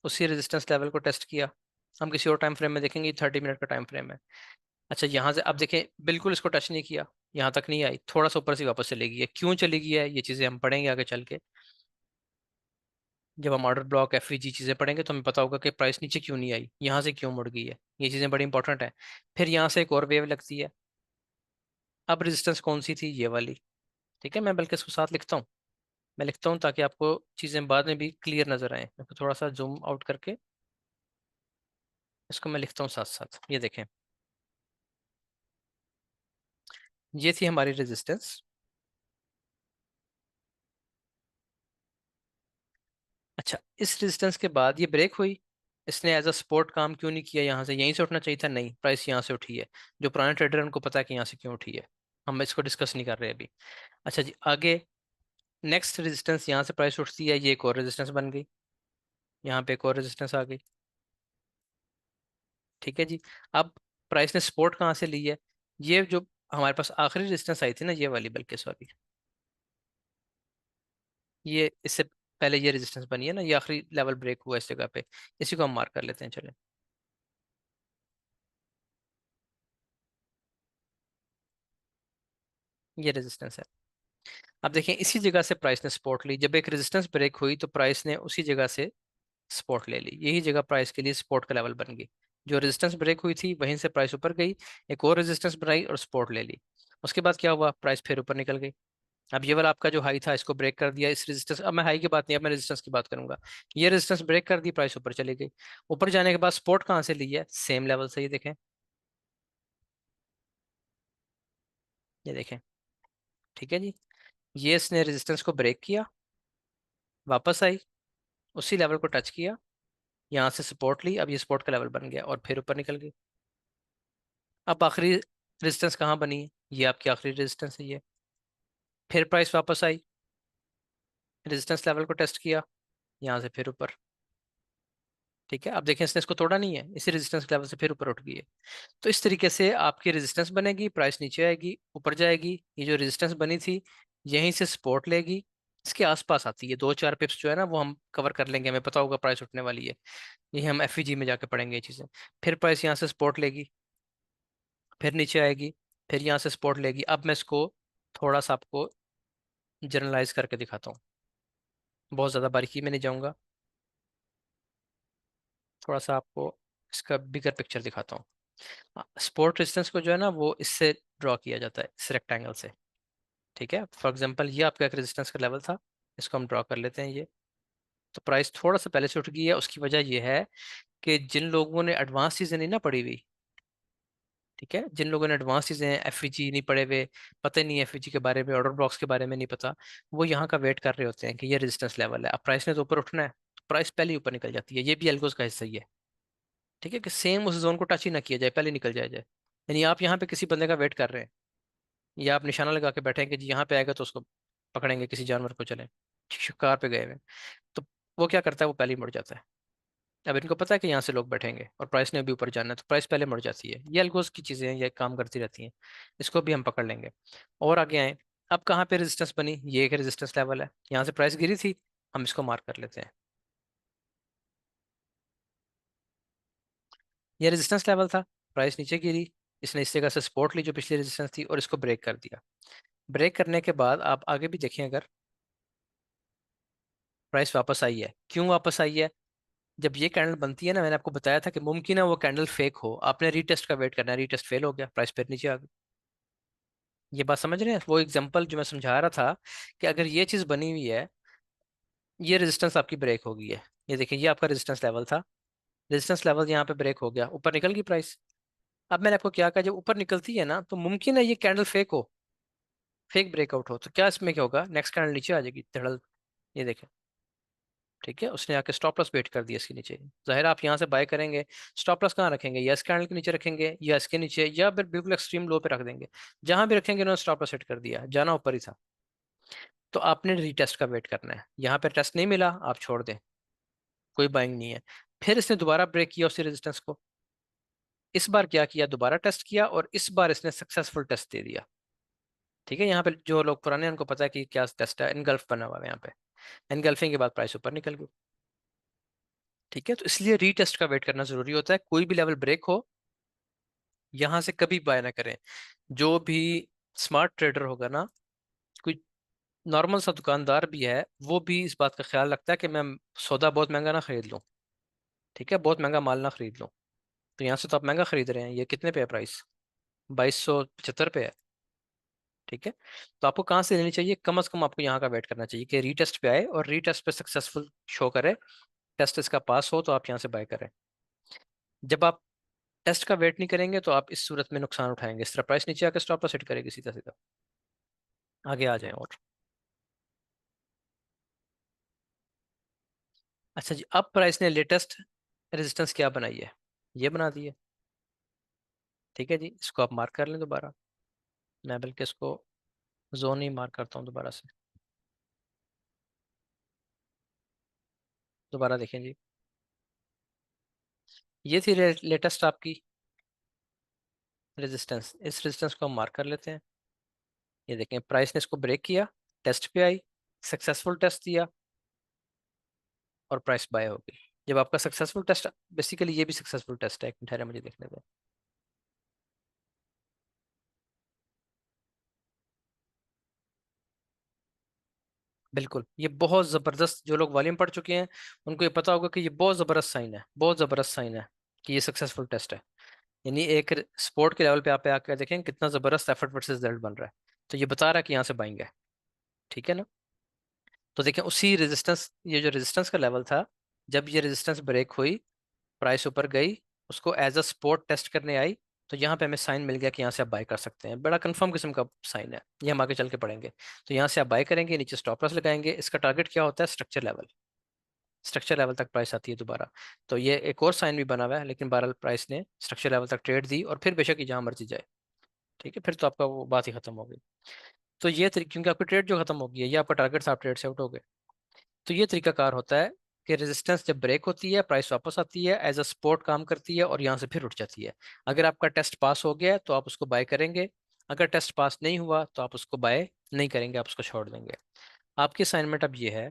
उसी रेजिस्टेंस लेवल को टेस्ट किया। हम किसी और टाइम फ्रेम में देखेंगे, 30 मिनट का टाइम फ्रेम है। अच्छा, यहाँ से अब देखें, बिल्कुल इसको टच नहीं किया, यहाँ तक नहीं आई, थोड़ा सा ऊपर से वापस चली गई है। क्यों चली गई है ये चीज़ें हम पढ़ेंगे आगे चल के। जब हम ऑर्डर ब्लॉक एफवीजी चीज़ें पढ़ेंगे तो हमें पता होगा कि प्राइस नीचे क्यों नहीं आई, यहाँ से क्यों मुड़ गई है, ये चीज़ें बड़ी इंपॉर्टेंट है। फिर यहाँ से एक और वेव लगती है। अब रेजिस्टेंस कौन सी थी? ये वाली। ठीक है, मैं बल्कि इसको साथ लिखता हूँ, मैं लिखता हूँ ताकि आपको चीज़ें बाद में भी क्लियर नजर आए। मैं थोड़ा सा जूम आउट करके इसको मैं लिखता हूँ साथ साथ, ये देखें। ये थी हमारी रेजिस्टेंस। अच्छा, इस रेजिस्टेंस के बाद ये ब्रेक हुई, इसने एज अ सपोर्ट काम क्यों नहीं किया? यहाँ से, यहीं से उठना चाहिए था, नहीं, प्राइस यहाँ से उठी है। जो पुराने ट्रेडर हैं उनको पता है कि यहाँ से क्यों उठी है, हम इसको डिस्कस नहीं कर रहे अभी। अच्छा जी, आगे नेक्स्ट रेजिस्टेंस, यहाँ से प्राइस उठती है, ये एक और रेजिस्टेंस बन गई, यहाँ पे एक और रेजिस्टेंस आ गई। ठीक है जी, अब प्राइस ने सपोर्ट कहाँ से ली है? ये जो हमारे पास आखिरी रेजिस्टेंस आई थी ना, ये वाली, बल्कि सॉरी, ये इससे पहले ये रेजिस्टेंस बनी है ना, ये आखिरी लेवल ब्रेक हुआ इस जगह पे, इसी को हम मार्क कर लेते हैं, चलें। ये रेजिस्टेंस है। अब देखें, इसी जगह से प्राइस ने सपोर्ट ली, जब एक रेजिस्टेंस ब्रेक हुई तो प्राइस ने उसी जगह से सपोर्ट ले ली, यही जगह प्राइस के लिए सपोर्ट का लेवल बन गई। जो रेजिस्टेंस ब्रेक हुई थी वहीं से प्राइस ऊपर गई, एक और रेजिस्टेंस बनाई और सपोर्ट ले ली। उसके बाद क्या हुआ? प्राइस फिर ऊपर निकल गई। अब ये वाला आपका जो हाई था इसको ब्रेक कर दिया, इस रेजिस्टेंस, अब मैं हाई की बात नहीं, अब मैं रेजिस्टेंस की बात करूंगा। ये रेजिस्टेंस ब्रेक कर दी, प्राइस ऊपर चली गई। ऊपर जाने के बाद सपोर्ट कहाँ से ली है, सेम लेवल से, ये देखें, ये देखें। ठीक है जी, ये इसने रेजिस्टेंस को ब्रेक किया, वापस आई, उसी लेवल को टच किया, यहाँ से सपोर्ट ली, अब ये सपोर्ट का लेवल बन गया और फिर ऊपर निकल गई। अब आखिरी रेजिस्टेंस कहाँ बनी है, ये आपकी आखिरी रेजिस्टेंस है ये। फिर प्राइस वापस आई, रेजिस्टेंस लेवल को टेस्ट किया, यहाँ से फिर ऊपर। ठीक है, अब देखें इसने इसको तोड़ा नहीं है, इसी रेजिस्टेंस लेवल से फिर ऊपर उठ गई है। तो इस तरीके से आपकी रेजिस्टेंस बनेगी, प्राइस नीचे आएगी, ऊपर जाएगी, ये जो रेजिस्टेंस बनी थी यहीं से सपोर्ट लेगी, इसके आसपास आती है, 2-4 पिप्स जो है ना वो हम कवर कर लेंगे, हमें पता होगा प्राइस उठने वाली है, ये हम एफईजी में जाके पढ़ेंगे ये चीज़ें। फिर प्राइस यहाँ से सपोर्ट लेगी, फिर नीचे आएगी, फिर यहाँ से सपोर्ट लेगी। अब मैं इसको थोड़ा सा आपको जनरलाइज करके दिखाता हूँ, बहुत ज़्यादा बारीकी में नहीं जाऊँगा, थोड़ा सा आपको इसका बिगर पिक्चर दिखाता हूँ। सपोर्ट रेजिस्टेंस को जो है ना वो इससे ड्रॉ किया जाता है, इस रेक्टेंगल से। ठीक है, फॉर एग्जांपल ये आपका एक रेजिस्टेंस का लेवल था, इसको हम ड्रॉ कर लेते हैं ये। तो प्राइस थोड़ा सा पहले से उठ गई है, उसकी वजह ये है कि जिन लोगों ने एडवांस चीज़ें नहीं ना पढ़ी हुई, ठीक है, जिन लोगों ने एडवांस चीज़ें एफईजी नहीं पढ़े हुए, पता ही नहीं एफईजी के बारे में, ऑर्डर ब्लॉक्स के बारे में नहीं पता, वो यहाँ का वेट कर रहे होते हैं कि ये रेजिस्टेंस लेवल है, अब प्राइस ने तो ऊपर उठना है, तो प्राइस पहले ही ऊपर निकल जाती है, ये भी एल्गोस का हिस्सा ही है। ठीक है, कि सेम उस जोन को टच ही ना किया जाए, पहले निकल जाए। यानी आप यहाँ पे किसी बंदे का वेट कर रहे हैं, या आप निशाना लगा के बैठे हैं कि जी यहाँ पे आएगा तो उसको पकड़ेंगे, किसी जानवर को, चले शिकार पे गए हुए हैं, तो वो क्या करता है, वो पहले ही मुड़ जाता है। अब इनको पता है कि यहाँ से लोग बैठेंगे और प्राइस ने भी ऊपर जाना है, तो प्राइस पहले मुड़ जाती है। ये अल्गोस की चीज़ें हैं, ये काम करती रहती हैं, इसको भी हम पकड़ लेंगे। और आगे आए, अब कहाँ पे रेजिस्टेंस बनी, ये एक रेजिस्टेंस लेवल है, यहाँ से प्राइस गिरी थी, हम इसको मार्क कर लेते हैं, ये रेजिस्टेंस लेवल था, प्राइस नीचे गिरी, इसने इस जगह से सपोर्ट ली जो पिछली रेजिस्टेंस थी और इसको ब्रेक कर दिया। ब्रेक करने के बाद आप आगे भी देखें, अगर प्राइस वापस आई है, क्यों वापस आई है, जब ये कैंडल बनती है ना, मैंने आपको बताया था कि मुमकिन है वो कैंडल फेक हो, आपने रीटेस्ट का वेट करना है, रीटेस्ट फेल हो गया, प्राइस फिर नीचे आ गई। ये बात समझ रहे हैं, वो एग्जांपल जो मैं समझा रहा था कि अगर ये चीज़ बनी हुई है, ये रेजिस्टेंस आपकी ब्रेक हो गई है, ये देखिए ये आपका रेजिस्टेंस लेवल था, रेजिस्टेंस लेवल यहाँ पे ब्रेक हो गया, ऊपर निकल गई प्राइस। अब मैंने आपको क्या कहा, जब ऊपर निकलती है ना तो मुमकिन है ये कैंडल फेक हो, फेक ब्रेकआउट हो, तो क्या इसमें क्या होगा, नेक्स्ट कैंडल नीचे आ जाएगी धड़ल, ये देखें। ठीक है, उसने आके स्टॉप लॉस वेट कर दिया इसके नीचे, जाहिर है आप यहाँ से बाय करेंगे, स्टॉप लॉस कहाँ रखेंगे, या इस कैंडल के नीचे रखेंगे, या इसके नीचे, या फिर बिल्कुल एक्सट्रीम लो पे रख देंगे, जहां भी रखेंगे उन्होंने स्टॉप लॉस सेट कर दिया, जाना ऊपर ही था। तो आपने रीटेस्ट का वेट करना है, यहाँ पे टेस्ट नहीं मिला आप छोड़ दें, कोई बाइंग नहीं है। फिर इसने दोबारा ब्रेक किया उसी रेजिस्टेंस को, इस बार क्या किया, दोबारा टेस्ट किया और इस बार इसने सक्सेसफुल टेस्ट दे दिया। ठीक है, यहाँ पे जो लोग पुराने हैं उनको पता है कि क्या टेस्ट है, इनगल्फ बना हुआ है यहाँ पे, इनगल्फिंग के बाद प्राइस ऊपर निकल गई। ठीक है, तो इसलिए रीटेस्ट का वेट करना जरूरी होता है, कोई भी लेवल ब्रेक हो यहाँ से कभी बाय ना करें। जो भी स्मार्ट ट्रेडर होगा ना, कोई नॉर्मल सा दुकानदार भी है, वो भी इस बात का ख्याल रखता है कि मैं सौदा बहुत महंगा ना खरीद लूँ। ठीक है, बहुत महंगा माल ना खरीद लूँ। तो यहाँ से तो आप महंगा खरीद रहे हैं, ये कितने पे है प्राइस, 2275 पे है। ठीक है, तो आपको कहाँ से लेनी चाहिए, कम से कम आपको यहाँ का वेट करना चाहिए कि रीटेस्ट पे आए और रीटेस्ट पे सक्सेसफुल शो करे, टेस्ट इसका पास हो तो आप यहाँ से बाय करें। जब आप टेस्ट का वेट नहीं करेंगे तो आप इस सूरत में नुकसान उठाएंगे, इस तरह प्राइस नीचे आकर स्टॉप लॉस हिट करेगी सीधा सीधा। आगे आ जाए और, अच्छा जी, अब प्राइस ने लेटेस्ट रेजिस्टेंस क्या बनाई है, ये बना दी है। ठीक है जी, इसको आप मार्क कर लें दोबारा, मैं बल्कि इसको जोन ही मार्क करता हूँ दोबारा से, दोबारा देखें जी, ये थी लेटेस्ट आपकी रेजिस्टेंस, इस रेजिस्टेंस को हम मार्क कर लेते हैं। ये देखें प्राइस ने इसको ब्रेक किया, टेस्ट पे आई, सक्सेसफुल टेस्ट दिया और प्राइस बाय हो गई। जब आपका सक्सेसफुल टेस्ट, बेसिकली ये भी सक्सेसफुल टेस्ट है, एक मिनट ठहरे मुझे देखने दें। बिल्कुल, ये बहुत ज़बरदस्त, जो लोग वॉल्यूम पढ़ चुके हैं उनको ये पता होगा कि ये बहुत ज़बरदस्त साइन है, बहुत ज़बरदस्त साइन है कि ये सक्सेसफुल टेस्ट है। यानी एक स्पोर्ट के लेवल पे आप आकर देखें कितना ज़बरदस्त एफर्ट वर्सेस रिजल्ट बन रहा है, तो ये बता रहा है कि यहाँ से बाइंग है। ठीक है ना। तो देखें उसी रेजिस्टेंस, ये जो रेजिस्टेंस का लेवल था, जब ये रेजिस्टेंस ब्रेक हुई, प्राइस ऊपर गई, उसको एज अ सपोर्ट टेस्ट करने आई, तो यहाँ पे हमें साइन मिल गया कि यहाँ से आप बाय कर सकते हैं। बड़ा कंफर्म किस्म का साइन है, ये हम आगे चल के पढ़ेंगे। तो यहाँ से आप बाय करेंगे, नीचे स्टॉप लॉस लगाएंगे। इसका टारगेट क्या होता है? Structure level. स्ट्रक्चर लेवल तक प्राइस आती है दोबारा। तो ये एक और साइन भी बना हुआ है, लेकिन बहरहाल प्राइस ने स्ट्रक्चर लेवल तक ट्रेड दी, और फिर बेशक ही जहाँ मर्जी जाए, ठीक है, फिर तो आपका वो बात ही खत्म हो गई। तो ये क्योंकि आपकी ट्रेड जो खत्म हो गई है, ये आपका टारगेट था, आप ट्रेड से आउट हो गए। तो ये तरीकाकार होता है कि रेजिस्टेंस जब ब्रेक होती है, प्राइस वापस आती है, एज अ सपोर्ट काम करती है, और यहाँ से फिर उठ जाती है। अगर आपका टेस्ट पास हो गया है तो आप उसको बाय करेंगे, अगर टेस्ट पास नहीं हुआ तो आप उसको बाय नहीं करेंगे, आप उसको छोड़ देंगे। आपकी असाइनमेंट अब ये है,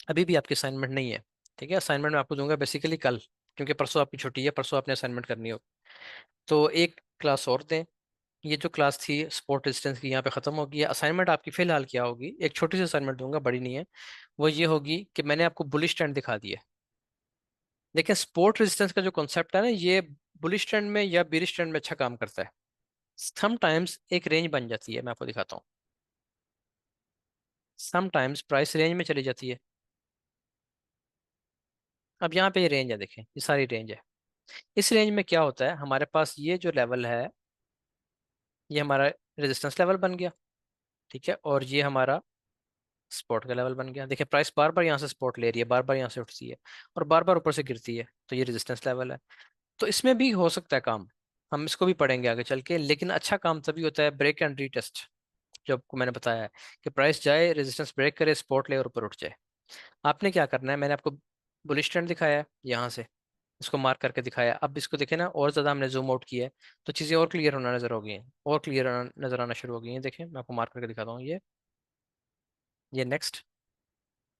अभी भी आपकी असाइनमेंट नहीं है, ठीक है। असाइनमेंट मैं आपको दूंगा बेसिकली कल, क्योंकि परसों आपकी छुट्टी है, परसों आपने असाइनमेंट करनी हो। तो एक क्लास और दें। ये जो क्लास थी स्पोर्ट रेजिस्टेंस की, यहाँ पे ख़त्म होगी। असाइनमेंट आपकी फिलहाल क्या होगी, एक छोटी सी असाइनमेंट दूंगा, बड़ी नहीं है। वो ये होगी कि मैंने आपको बुलिश ट्रेंड दिखा दिया। देखिए सपोर्ट रेजिस्टेंस का जो कॉन्सेप्ट है ना, ये बुलिश ट्रेंड में या बेरिश ट्रेंड में अच्छा काम करता है। समटाइम्स एक रेंज बन जाती है, मैं आपको दिखाता हूँ। समटाइम्स प्राइस रेंज में चली जाती है। अब यहाँ पे ये रेंज है, देखें ये सारी रेंज है। इस रेंज में क्या होता है, हमारे पास ये जो लेवल है, ये हमारा रेजिस्टेंस लेवल बन गया, ठीक है, और ये हमारा सपोर्ट का लेवल बन गया। देखिए प्राइस बार बार यहाँ से सपोर्ट ले रही है, बार बार यहाँ से उठती है, और बार बार ऊपर से गिरती है, तो ये रेजिस्टेंस लेवल है। तो इसमें भी हो सकता है काम, हम इसको भी पढ़ेंगे आगे चल के। लेकिन अच्छा काम तभी होता है ब्रेक एंड रीटेस्ट, जो आपको मैंने बताया है कि प्राइस जाए, रेजिस्टेंस ब्रेक करे, सपोर्ट ले और ऊपर उठ जाए। आपने क्या करना है, मैंने आपको बुलिश ट्रेंड दिखाया है यहाँ से, इसको मार्क करके दिखाया। अब इसको देखें ना, और ज़्यादा हमने जूम आउट किया है, तो चीज़ें और क्लियर होना नजर हो गई हैं, और क्लियर नजर आना शुरू हो गई हैं। देखें मैं आपको मार्क करके दिखाता हूँ, ये नेक्स्ट,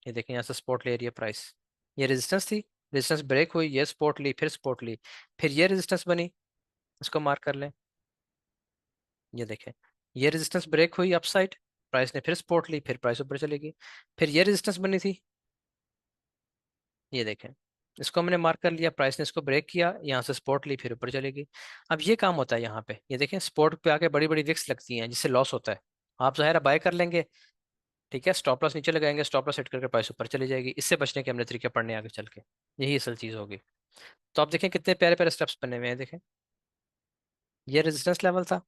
ये देखें यहाँ से सपोर्ट ले रही है प्राइस। ये रेजिस्टेंस थी, रेजिस्टेंस ब्रेक हुई, ये सपोर्ट ली, फिर सपोर्ट ली, फिर ये रेजिस्टेंस बनी, इसको मार्क कर लें। ये देखें, ये रेजिस्टेंस ब्रेक हुई अपसाइड, प्राइस ने फिर सपोर्ट ली, फिर प्राइस ऊपर चली गई। फिर ये रेजिस्टेंस बनी थी, ये देखें, इसको हमने मार्क कर लिया, प्राइस ने इसको ब्रेक किया, यहाँ से सपोर्ट ली, फिर ऊपर चली गई। अब ये काम होता है यहाँ पे, ये देखें सपोर्ट पे आके बड़ी बड़ी विक्स लगती हैं, जिससे लॉस होता है। आप ज़ाहिर बाय कर लेंगे, ठीक है, स्टॉप लॉस नीचे लगाएंगे, स्टॉप लॉस हिट करके प्राइस ऊपर चली जाएगी। इससे बचने के हमने तरीके पढ़ने आगे चल के, यही असल चीज़ होगी। तो आप देखें कितने प्यारे प्यारे स्टेप्स बने हुए हैं, देखें ये रेजिस्टेंस लेवल था,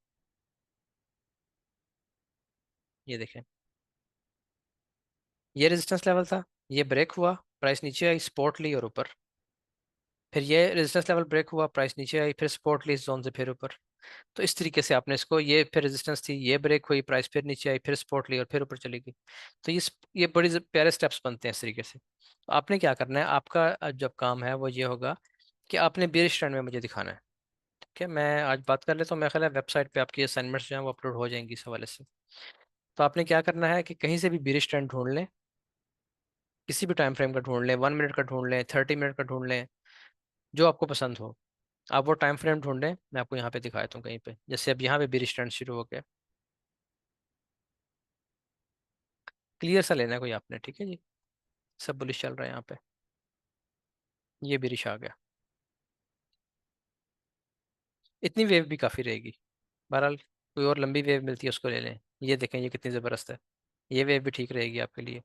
ये देखें ये रेजिस्टेंस लेवल था, ये ब्रेक हुआ, प्राइस नीचे आई, सपोर्ट ली और ऊपर। फिर ये रेजिस्टेंस लेवल ब्रेक हुआ, प्राइस नीचे आई, फिर सपोर्ट ली इस जोन से, फिर ऊपर। तो इस तरीके से आपने इसको, ये फिर रेजिस्टेंस थी, ये ब्रेक हुई, प्राइस फिर नीचे आई, फिर सपोर्ट ली और फिर ऊपर चली गई। तो ये बड़ी प्यारे स्टेप्स बनते हैं इस तरीके से। तो आपने क्या करना है, आपका जब काम है वो ये होगा कि आपने बेरिश ट्रेंड में मुझे दिखाना है, ठीक है। मैं आज बात कर लेता हूँ, मेरा ख्याल है वेबसाइट पे आपकी असाइनमेंट्स जो हैं वो अपलोड हो जाएंगी इस हवाले से। तो आपने क्या करना है कि कहीं से भी बेरिश ट्रेंड ढूंढ लें, किसी भी टाइम फ्रेम का ढूंढ लें, 1 मिनट का ढूंढ लें, 30 मिनट का ढूंढ लें, जो आपको पसंद हो। आप वो टाइम फ्रेम ढूंढें, मैं आपको यहाँ पे दिखा देता हूँ कहीं पे, जैसे अब यहाँ पे बेरिश ट्रेंड शुरू हो गया, क्लियर सा लेना है कोई आपने, ठीक है जी। सब बुलिश चल रहा है यहाँ पे, ये बेरिश आ गया, इतनी वेव भी काफ़ी रहेगी। बहरहाल कोई और लंबी वेव मिलती है उसको ले लें। ये देखें ये कितनी ज़बरदस्त है, ये वेव भी ठीक रहेगी आपके लिए।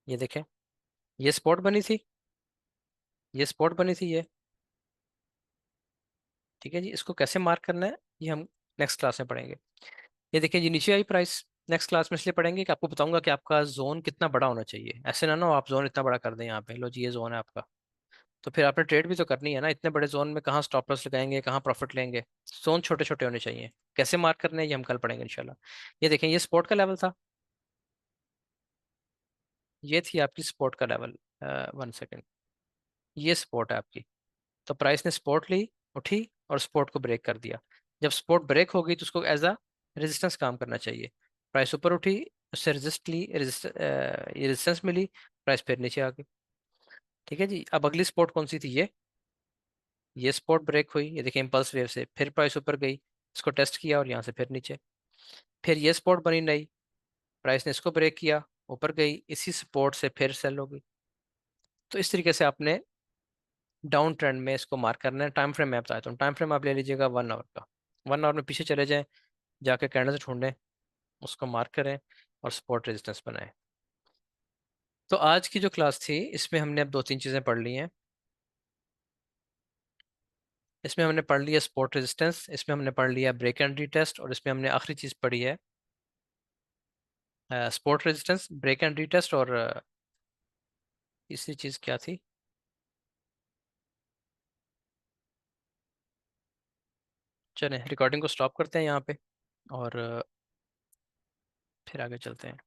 ये देखें, ये स्पॉट बनी थी, ये स्पॉट बनी थी ये, ठीक है जी। इसको कैसे मार्क करना है ये हम नेक्स्ट क्लास में पढ़ेंगे। ये देखिए जी नीचे आई प्राइस, नेक्स्ट क्लास में इसलिए पढ़ेंगे कि आपको बताऊंगा कि आपका जोन कितना बड़ा होना चाहिए। ऐसे ना आप जोन इतना बड़ा कर दें यहाँ पे, लो जी ये जोन है आपका, तो फिर आपने ट्रेड भी तो करनी है ना, इतने बड़े जोन में कहाँ स्टॉप लॉस लगाएंगे, कहाँ प्रॉफिट लेंगे। जोन छोटे छोटे होने चाहिए, कैसे मार्क करने हैं ये हम कल पढ़ेंगे इंशाल्लाह। ये देखें ये सपोर्ट का लेवल था, ये थी आपकी सपोर्ट का लेवल, 1 सेकेंड, ये सपोर्ट है आपकी। तो प्राइस ने सपोर्ट ली, उठी और सपोर्ट को ब्रेक कर दिया। जब सपोर्ट ब्रेक हो गई तो उसको एज अ रेजिस्टेंस काम करना चाहिए। प्राइस ऊपर उठी, उससे रेजिस्ट ली, ये रेजिस्टेंस मिली, प्राइस फिर नीचे आ गई, ठीक है जी। अब अगली सपोर्ट कौन सी थी, ये सपोर्ट ब्रेक हुई, ये देखिए इम्पल्स वेव से, फिर प्राइस ऊपर गई, इसको टेस्ट किया और यहाँ से फिर नीचे। फिर ये सपोर्ट बनी नई, प्राइस ने इसको ब्रेक किया, ऊपर गई, इसी सपोर्ट से फिर सेल हो गई। तो इस तरीके से आपने डाउन ट्रेंड में इसको मार्क करना है। टाइम फ्रेम मैं बताता हूँ, टाइम फ्रेम आप ले लीजिएगा 1 आवर का। 1 आवर में पीछे चले जाएं, जाके कैंडल्स ढूंढें, उसको मार्क करें, और सपोर्ट रेजिस्टेंस बनाए। तो आज की जो क्लास थी इसमें हमने अब दो तीन चीज़ें पढ़ ली हैं। इसमें हमने पढ़ लिया सपोर्ट रेजिस्टेंस, इसमें हमने पढ़ लिया ब्रेक एंड रीटेस्ट, और इसमें हमने आखिरी चीज़ पढ़ी है support resistance, break and retest, और तीसरी चीज़ क्या थी? चलें रिकॉर्डिंग को स्टॉप करते हैं यहाँ पे, और फिर आगे चलते हैं।